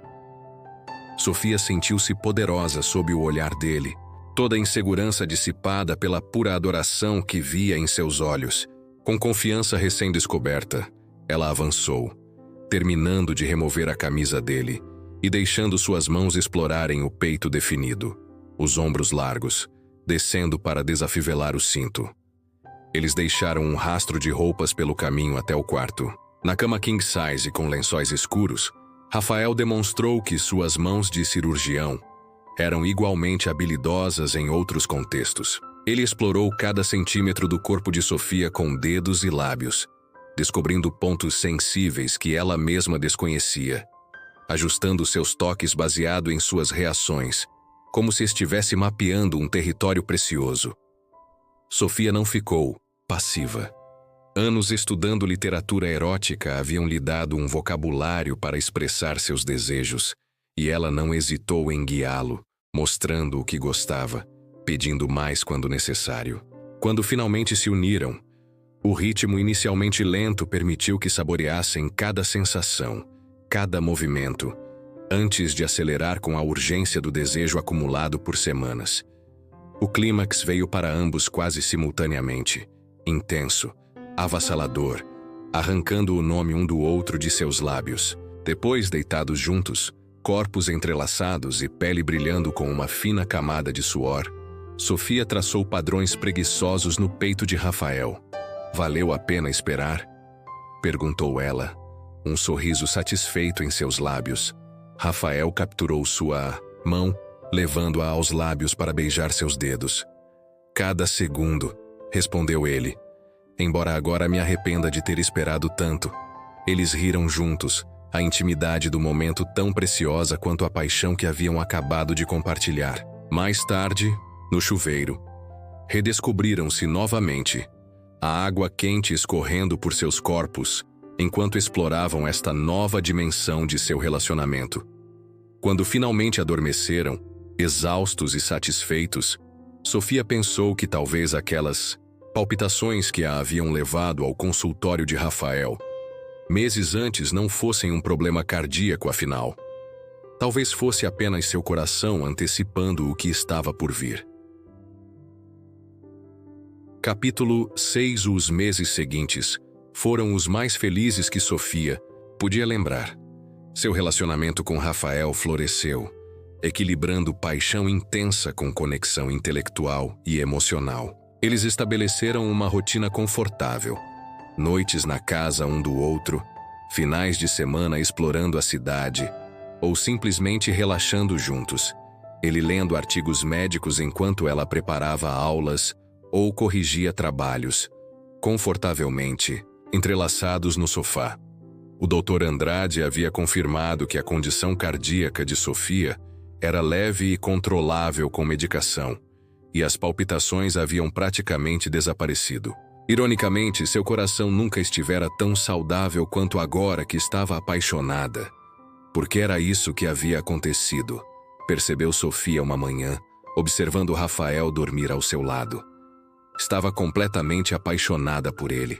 Sofia sentiu-se poderosa sob o olhar dele, toda a insegurança dissipada pela pura adoração que via em seus olhos. Com confiança recém-descoberta, ela avançou, terminando de remover a camisa dele e deixando suas mãos explorarem o peito definido, os ombros largos, descendo para desafivelar o cinto. Eles deixaram um rastro de roupas pelo caminho até o quarto. Na cama king size com lençóis escuros, Rafael demonstrou que suas mãos de cirurgião eram igualmente habilidosas em outros contextos. Ele explorou cada centímetro do corpo de Sofia com dedos e lábios, descobrindo pontos sensíveis que ela mesma desconhecia, ajustando seus toques baseado em suas reações, como se estivesse mapeando um território precioso. Sofia não ficou passiva. Anos estudando literatura erótica haviam lhe dado um vocabulário para expressar seus desejos, e ela não hesitou em guiá-lo, mostrando o que gostava, pedindo mais quando necessário. Quando finalmente se uniram, o ritmo inicialmente lento permitiu que saboreassem cada sensação, cada movimento, antes de acelerar com a urgência do desejo acumulado por semanas. O clímax veio para ambos quase simultaneamente, intenso, avassalador, arrancando o nome um do outro de seus lábios. Depois, deitados juntos, corpos entrelaçados e pele brilhando com uma fina camada de suor, Sofia traçou padrões preguiçosos no peito de Rafael. Valeu a pena esperar? Perguntou ela, um sorriso satisfeito em seus lábios. Rafael capturou sua mão, levando-a aos lábios para beijar seus dedos. Cada segundo, respondeu ele. Embora agora me arrependa de ter esperado tanto. Eles riram juntos, A intimidade do momento tão preciosa quanto a paixão que haviam acabado de compartilhar. Mais tarde, no chuveiro, redescobriram-se novamente, a água quente escorrendo por seus corpos, enquanto exploravam esta nova dimensão de seu relacionamento. Quando finalmente adormeceram, exaustos e satisfeitos, Sofia pensou que talvez aquelas palpitações que a haviam levado ao consultório de Rafael meses antes não fossem um problema cardíaco afinal. Talvez fosse apenas seu coração antecipando o que estava por vir. Capítulo 6. Os meses seguintes foram os mais felizes que Sofia podia lembrar. Seu relacionamento com Rafael floresceu, equilibrando paixão intensa com conexão intelectual e emocional. Eles estabeleceram uma rotina confortável, noites na casa um do outro, finais de semana explorando a cidade, ou simplesmente relaxando juntos, ele lendo artigos médicos enquanto ela preparava aulas ou corrigia trabalhos, confortavelmente, entrelaçados no sofá. O Dr. Andrade havia confirmado que a condição cardíaca de Sofia era leve e controlável com medicação, e as palpitações haviam praticamente desaparecido. Ironicamente, seu coração nunca estivera tão saudável quanto agora que estava apaixonada. Porque era isso que havia acontecido, percebeu Sofia uma manhã, observando Rafael dormir ao seu lado. Estava completamente apaixonada por ele.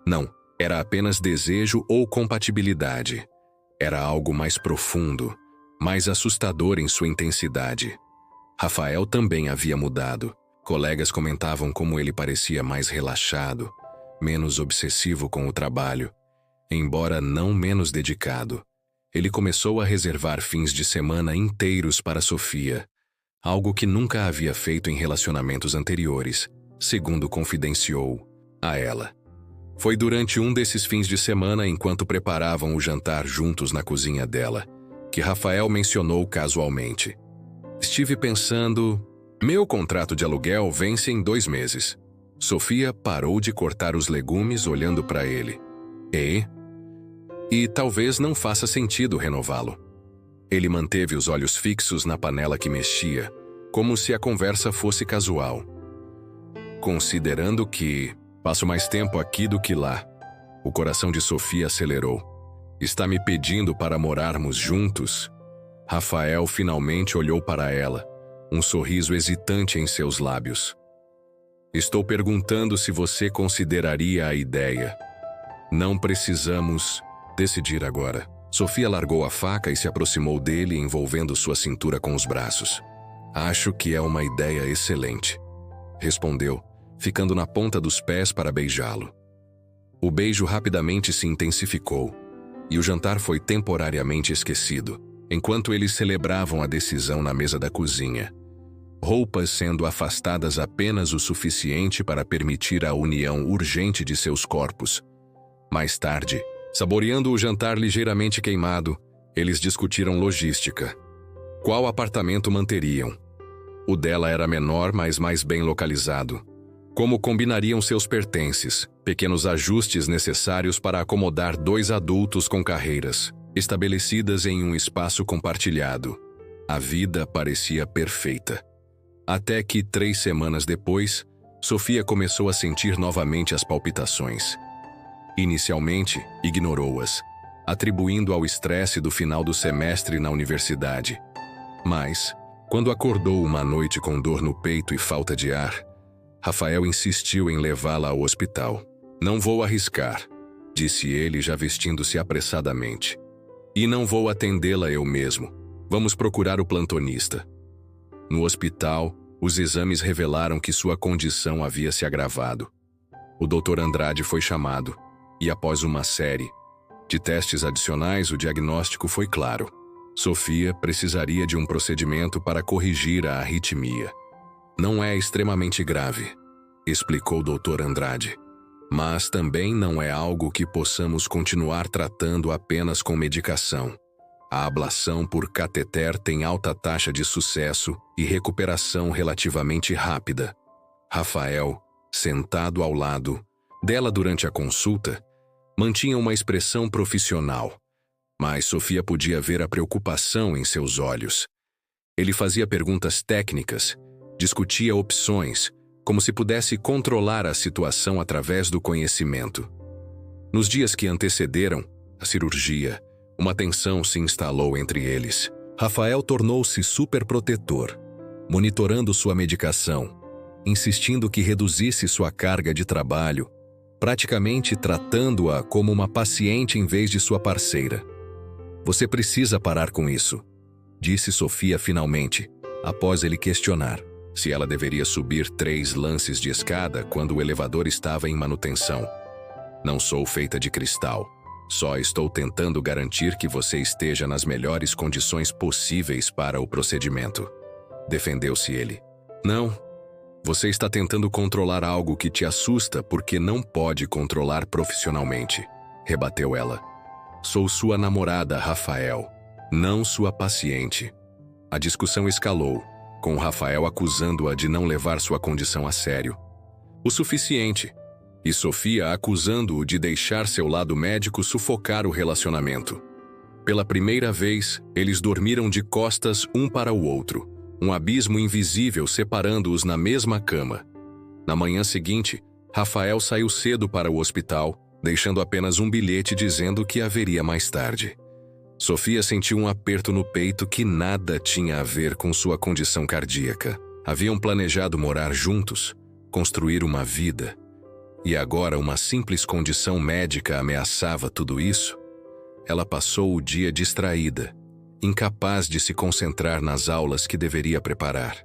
Não, era apenas desejo ou compatibilidade. Era algo mais profundo, mais assustador em sua intensidade. Rafael também havia mudado. Colegas comentavam como ele parecia mais relaxado, menos obsessivo com o trabalho, embora não menos dedicado. Ele começou a reservar fins de semana inteiros para Sofia, algo que nunca havia feito em relacionamentos anteriores, segundo confidenciou a ela. Foi durante um desses fins de semana, enquanto preparavam o jantar juntos na cozinha dela, que Rafael mencionou casualmente: "Estive pensando, meu contrato de aluguel vence em 2 meses. Sofia parou de cortar os legumes olhando para ele. E talvez não faça sentido renová-lo. Ele manteve os olhos fixos na panela que mexia, como se a conversa fosse casual. Considerando que passo mais tempo aqui do que lá. O coração de Sofia acelerou. Está me pedindo para morarmos juntos? Rafael finalmente olhou para ela, um sorriso hesitante em seus lábios. Estou perguntando se você consideraria a ideia. Não precisamos decidir agora. Sofia largou a faca e se aproximou dele, envolvendo sua cintura com os braços. Acho que é uma ideia excelente, respondeu, ficando na ponta dos pés para beijá-lo. O beijo rapidamente se intensificou, e o jantar foi temporariamente esquecido, enquanto eles celebravam a decisão na mesa da cozinha. Roupas sendo afastadas apenas o suficiente para permitir a união urgente de seus corpos. Mais tarde, saboreando o jantar ligeiramente queimado, eles discutiram logística. Qual apartamento manteriam? O dela era menor, mas mais bem localizado. Como combinariam seus pertences, pequenos ajustes necessários para acomodar 2 adultos com carreiras, estabelecidas em um espaço compartilhado. A vida parecia perfeita. Até que, 3 semanas depois, Sofia começou a sentir novamente as palpitações. Inicialmente, ignorou-as, atribuindo ao estresse do final do semestre na universidade. Mas, quando acordou uma noite com dor no peito e falta de ar, Rafael insistiu em levá-la ao hospital. Não vou arriscar, disse ele, já vestindo-se apressadamente. E não vou atendê-la eu mesmo. Vamos procurar o plantonista. No hospital, os exames revelaram que sua condição havia se agravado. O Dr. Andrade foi chamado, e após uma série de testes adicionais, o diagnóstico foi claro. Sofia precisaria de um procedimento para corrigir a arritmia. Não é extremamente grave, explicou o Dr. Andrade, mas também não é algo que possamos continuar tratando apenas com medicação. A ablação por cateter tem alta taxa de sucesso e recuperação relativamente rápida. Rafael, sentado ao lado dela durante a consulta, mantinha uma expressão profissional, mas Sofia podia ver a preocupação em seus olhos. Ele fazia perguntas técnicas, discutia opções, como se pudesse controlar a situação através do conhecimento. Nos dias que antecederam a cirurgia, uma tensão se instalou entre eles. Rafael tornou-se superprotetor, monitorando sua medicação, insistindo que reduzisse sua carga de trabalho, praticamente tratando-a como uma paciente em vez de sua parceira. Você precisa parar com isso, disse Sofia finalmente, após ele questionar se ela deveria subir 3 lances de escada quando o elevador estava em manutenção. Não sou feita de cristal. Só estou tentando garantir que você esteja nas melhores condições possíveis para o procedimento. Defendeu-se ele. Não. Você está tentando controlar algo que te assusta porque não pode controlar profissionalmente, rebateu ela. Sou sua namorada, Rafael, não sua paciente. A discussão escalou, com Rafael acusando-a de não levar sua condição a sério o suficiente, e Sofia acusando-o de deixar seu lado médico sufocar o relacionamento. Pela primeira vez, eles dormiram de costas um para o outro, um abismo invisível separando-os na mesma cama. Na manhã seguinte, Rafael saiu cedo para o hospital, deixando apenas um bilhete dizendo que haveria mais tarde. Sofia sentiu um aperto no peito que nada tinha a ver com sua condição cardíaca. Haviam planejado morar juntos, construir uma vida, e agora uma simples condição médica ameaçava tudo isso? Ela passou o dia distraída, incapaz de se concentrar nas aulas que deveria preparar.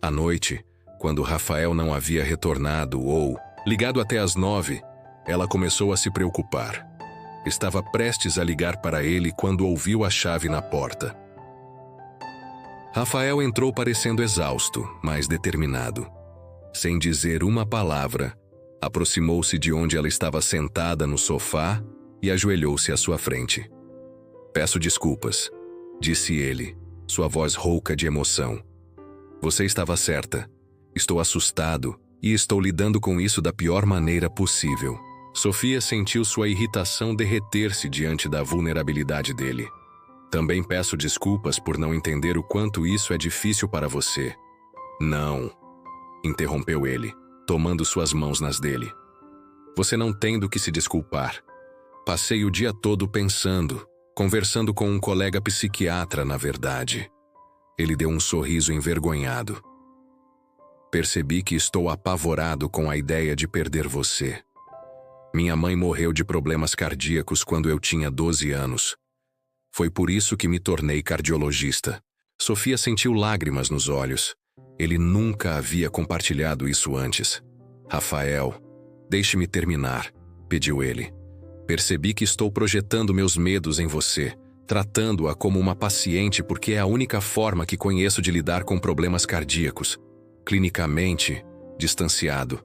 À noite, quando Rafael não havia retornado ou ligado até às 9, ela começou a se preocupar. Estava prestes a ligar para ele quando ouviu a chave na porta. Rafael entrou parecendo exausto, mas determinado. Sem dizer uma palavra, aproximou-se de onde ela estava sentada no sofá e ajoelhou-se à sua frente. Peço desculpas, disse ele, sua voz rouca de emoção. Você estava certa. Estou assustado e estou lidando com isso da pior maneira possível. Sofia sentiu sua irritação derreter-se diante da vulnerabilidade dele. Também peço desculpas por não entender o quanto isso é difícil para você. Não, interrompeu ele, tomando suas mãos nas dele. Você não tem do que se desculpar. Passei o dia todo pensando, conversando com um colega psiquiatra, na verdade. Ele deu um sorriso envergonhado. Percebi que estou apavorado com a ideia de perder você. Minha mãe morreu de problemas cardíacos quando eu tinha 12 anos. Foi por isso que me tornei cardiologista. Sofia sentiu lágrimas nos olhos. Ele nunca havia compartilhado isso antes. Rafael, deixe-me terminar, pediu ele. Percebi que estou projetando meus medos em você, tratando-a como uma paciente porque é a única forma que conheço de lidar com problemas cardíacos. Clinicamente, distanciado.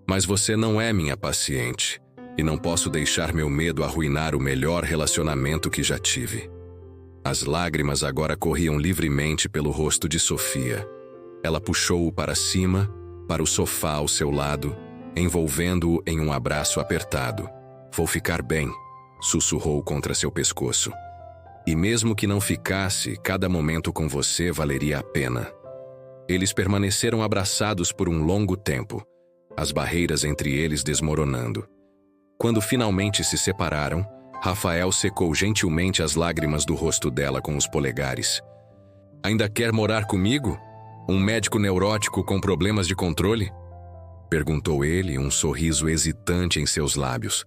Mas você não é minha paciente. E não posso deixar meu medo arruinar o melhor relacionamento que já tive. As lágrimas agora corriam livremente pelo rosto de Sofia. Ela puxou-o para cima, para o sofá ao seu lado, envolvendo-o em um abraço apertado. Vou ficar bem, sussurrou contra seu pescoço. E mesmo que não ficasse, cada momento com você valeria a pena. Eles permaneceram abraçados por um longo tempo, as barreiras entre eles desmoronando. Quando finalmente se separaram, Rafael secou gentilmente as lágrimas do rosto dela com os polegares. Ainda quer morar comigo? Um médico neurótico com problemas de controle? Perguntou ele, um sorriso hesitante em seus lábios.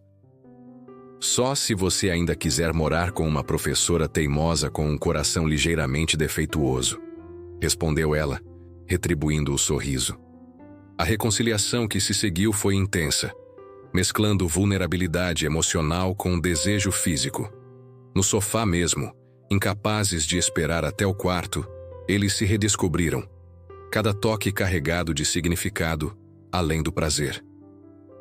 Só se você ainda quiser morar com uma professora teimosa com um coração ligeiramente defeituoso, respondeu ela, retribuindo o sorriso. A reconciliação que se seguiu foi intensa, mesclando vulnerabilidade emocional com desejo físico. No sofá mesmo, incapazes de esperar até o quarto, eles se redescobriram, cada toque carregado de significado, além do prazer.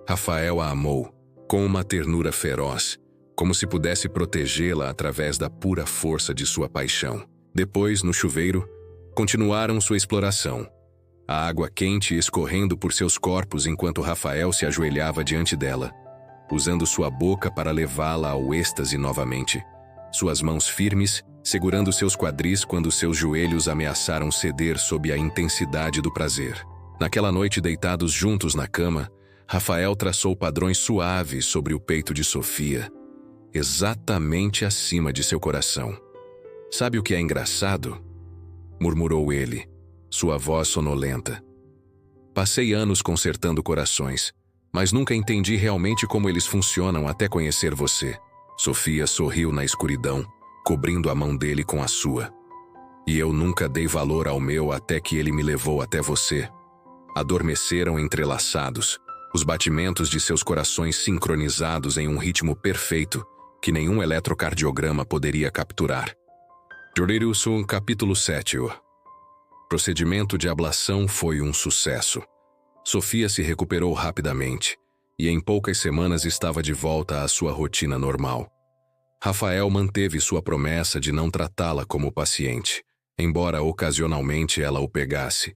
Rafael a amou, com uma ternura feroz, como se pudesse protegê-la através da pura força de sua paixão. Depois, no chuveiro, continuaram sua exploração. A água quente escorrendo por seus corpos enquanto Rafael se ajoelhava diante dela, usando sua boca para levá-la ao êxtase novamente. suas mãos firmes, segurando seus quadris quando seus joelhos ameaçaram ceder sob a intensidade do prazer. Naquela noite, deitados juntos na cama, Rafael traçou padrões suaves sobre o peito de Sofia, exatamente acima de seu coração. "Sabe o que é engraçado?" murmurou ele, sua voz sonolenta. "Passei anos consertando corações, mas nunca entendi realmente como eles funcionam até conhecer você." Sofia sorriu na escuridão, cobrindo a mão dele com a sua. "E eu nunca dei valor ao meu até que ele me levou até você." Adormeceram entrelaçados, os batimentos de seus corações sincronizados em um ritmo perfeito que nenhum eletrocardiograma poderia capturar. Jorilson, capítulo 7. O procedimento de ablação foi um sucesso. Sofia se recuperou rapidamente e em poucas semanas estava de volta à sua rotina normal. Rafael manteve sua promessa de não tratá-la como paciente, embora ocasionalmente ela o pegasse,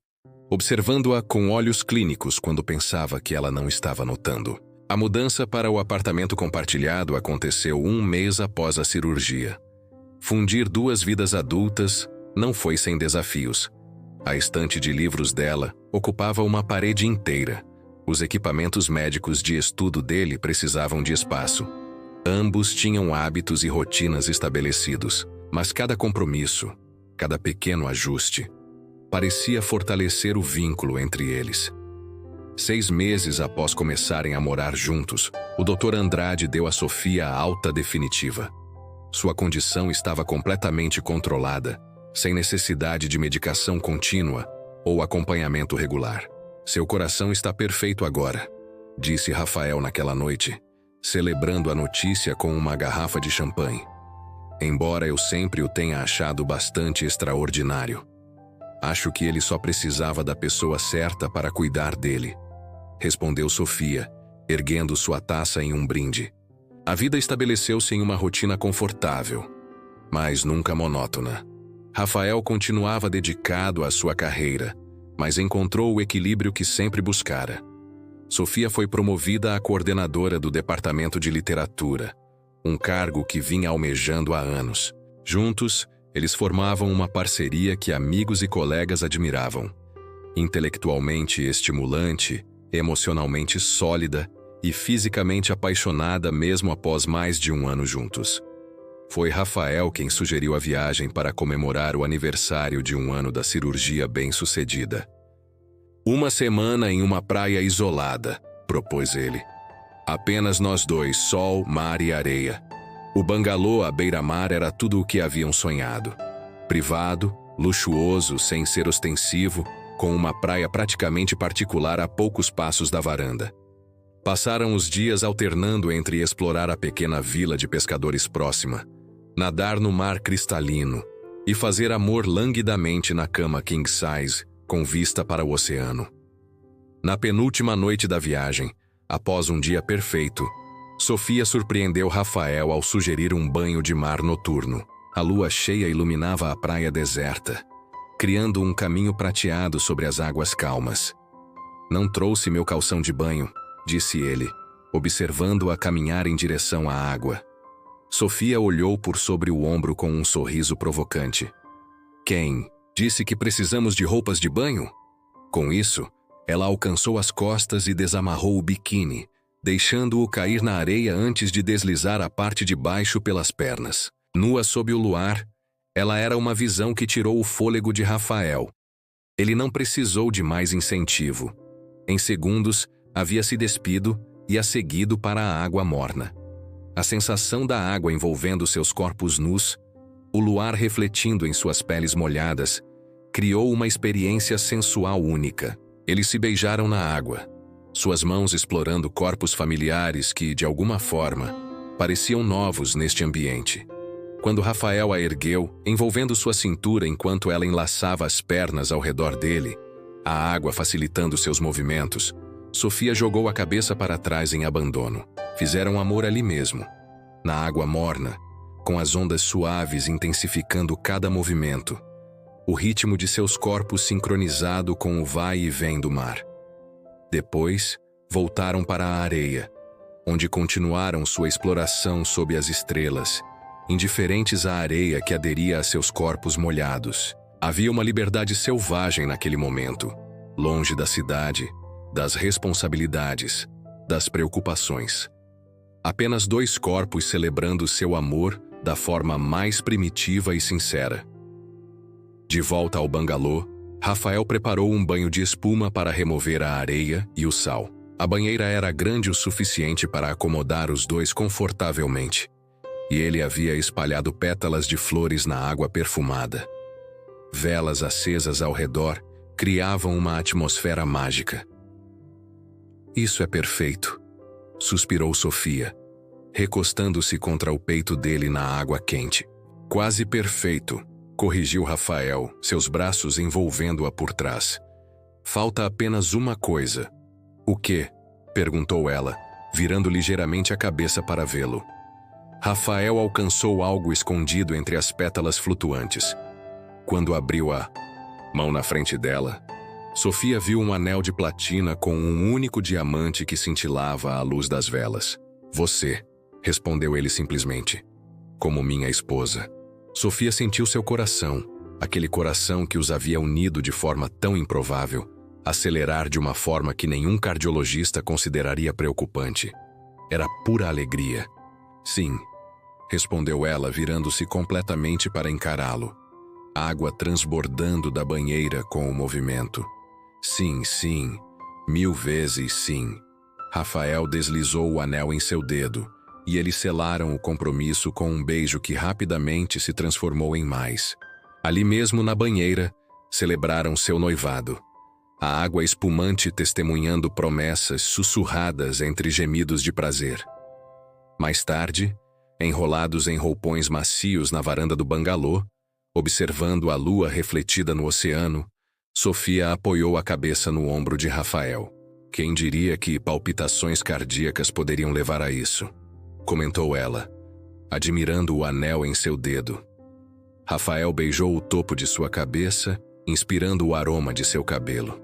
observando-a com olhos clínicos quando pensava que ela não estava notando. A mudança para o apartamento compartilhado aconteceu 1 mês após a cirurgia. Fundir 2 vidas adultas não foi sem desafios. A estante de livros dela ocupava uma parede inteira. Os equipamentos médicos de estudo dele precisavam de espaço. Ambos tinham hábitos e rotinas estabelecidos, mas cada compromisso, cada pequeno ajuste, parecia fortalecer o vínculo entre eles. 6 meses após começarem a morar juntos, o Dr. Andrade deu a Sofia a alta definitiva. Sua condição estava completamente controlada, sem necessidade de medicação contínua ou acompanhamento regular. "Seu coração está perfeito agora", disse Rafael naquela noite, celebrando a notícia com uma garrafa de champanhe. "Embora eu sempre o tenha achado bastante extraordinário. Acho que ele só precisava da pessoa certa para cuidar dele", respondeu Sofia, erguendo sua taça em um brinde. A vida estabeleceu-se em uma rotina confortável, mas nunca monótona. Rafael continuava dedicado à sua carreira, mas encontrou o equilíbrio que sempre buscara. Sofia foi promovida a coordenadora do Departamento de Literatura, um cargo que vinha almejando há anos. Juntos, eles formavam uma parceria que amigos e colegas admiravam. Intelectualmente estimulante, emocionalmente sólida e fisicamente apaixonada mesmo após mais de 1 ano juntos. Foi Rafael quem sugeriu a viagem para comemorar o aniversário de 1 ano da cirurgia bem-sucedida. "1 semana em uma praia isolada", propôs ele. "Apenas nós dois, sol, mar e areia." O bangalô à beira-mar era tudo o que haviam sonhado. Privado, luxuoso, sem ser ostensivo, com uma praia praticamente particular a poucos passos da varanda. Passaram os dias alternando entre explorar a pequena vila de pescadores próxima, nadar no mar cristalino e fazer amor languidamente na cama king size, com vista para o oceano. Na penúltima noite da viagem, após um dia perfeito, Sofia surpreendeu Rafael ao sugerir um banho de mar noturno. A lua cheia iluminava a praia deserta, criando um caminho prateado sobre as águas calmas. "Não trouxe meu calção de banho", disse ele, observando-a caminhar em direção à água. Sofia olhou por sobre o ombro com um sorriso provocante. "Quem disse que precisamos de roupas de banho?" Com isso, ela alcançou as costas e desamarrou o biquíni, deixando-o cair na areia antes de deslizar a parte de baixo pelas pernas. Nua sob o luar, ela era uma visão que tirou o fôlego de Rafael. Ele não precisou de mais incentivo. Em segundos, havia se despido e a seguido para a água morna. A sensação da água envolvendo seus corpos nus, o luar refletindo em suas peles molhadas, criou uma experiência sensual única. Eles se beijaram na água, suas mãos explorando corpos familiares que, de alguma forma, pareciam novos neste ambiente. Quando Rafael a ergueu, envolvendo sua cintura enquanto ela enlaçava as pernas ao redor dele, a água facilitando seus movimentos, Sofia jogou a cabeça para trás em abandono. Fizeram amor ali mesmo, na água morna, com as ondas suaves intensificando cada movimento, o ritmo de seus corpos sincronizado com o vai e vem do mar. Depois, voltaram para a areia, onde continuaram sua exploração sob as estrelas, indiferentes à areia que aderia a seus corpos molhados. Havia uma liberdade selvagem naquele momento, longe da cidade, das responsabilidades, das preocupações. Apenas dois corpos celebrando seu amor da forma mais primitiva e sincera. De volta ao bangalô, Rafael preparou um banho de espuma para remover a areia e o sal. A banheira era grande o suficiente para acomodar os dois confortavelmente, e ele havia espalhado pétalas de flores na água perfumada. Velas acesas ao redor criavam uma atmosfera mágica. Isso é perfeito, suspirou Sofia, recostando-se contra o peito dele na água quente. Quase perfeito, corrigiu Rafael, seus braços envolvendo-a por trás. Falta apenas uma coisa. O quê? Perguntou ela, virando ligeiramente a cabeça para vê-lo. Rafael alcançou algo escondido entre as pétalas flutuantes. Quando abriu a mão na frente dela, Sofia viu um anel de platina com um único diamante que cintilava à luz das velas. Você, respondeu ele simplesmente, como minha esposa. Sofia sentiu seu coração, aquele coração que os havia unido de forma tão improvável, acelerar de uma forma que nenhum cardiologista consideraria preocupante. Era pura alegria. Sim, respondeu ela, virando-se completamente para encará-lo. Água transbordando da banheira com o movimento. Sim, sim, 1000 vezes sim. Rafael deslizou o anel em seu dedo, e eles selaram o compromisso com um beijo que rapidamente se transformou em mais. Ali mesmo na banheira, celebraram seu noivado. A água espumante testemunhando promessas sussurradas entre gemidos de prazer. Mais tarde, enrolados em roupões macios na varanda do bangalô, observando a lua refletida no oceano, Sofia apoiou a cabeça no ombro de Rafael. Quem diria que palpitações cardíacas poderiam levar a isso? Comentou ela, admirando o anel em seu dedo. Rafael beijou o topo de sua cabeça, inspirando o aroma de seu cabelo.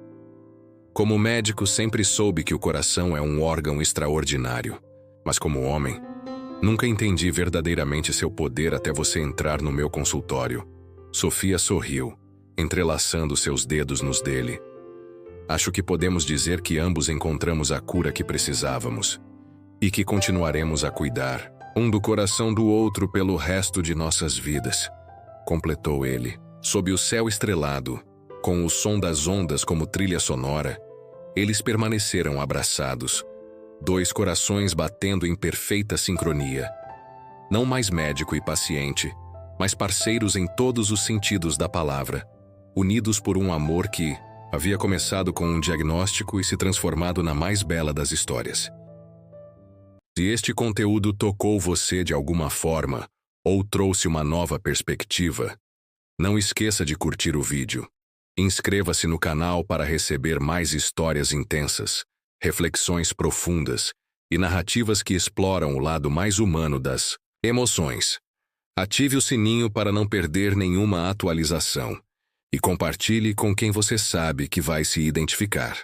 Como médico, sempre soube que o coração é um órgão extraordinário, mas como homem, nunca entendi verdadeiramente seu poder até você entrar no meu consultório. Sofia sorriu, entrelaçando seus dedos nos dele. Acho que podemos dizer que ambos encontramos a cura que precisávamos e que continuaremos a cuidar, um do coração do outro pelo resto de nossas vidas, completou ele. Sob o céu estrelado, com o som das ondas como trilha sonora, eles permaneceram abraçados, dois corações batendo em perfeita sincronia. Não mais médico e paciente, mas parceiros em todos os sentidos da palavra, unidos por um amor que havia começado com um diagnóstico e se transformado na mais bela das histórias. Se este conteúdo tocou você de alguma forma ou trouxe uma nova perspectiva, não esqueça de curtir o vídeo. Inscreva-se no canal para receber mais histórias intensas, reflexões profundas e narrativas que exploram o lado mais humano das emoções. Ative o sininho para não perder nenhuma atualização e compartilhe com quem você sabe que vai se identificar.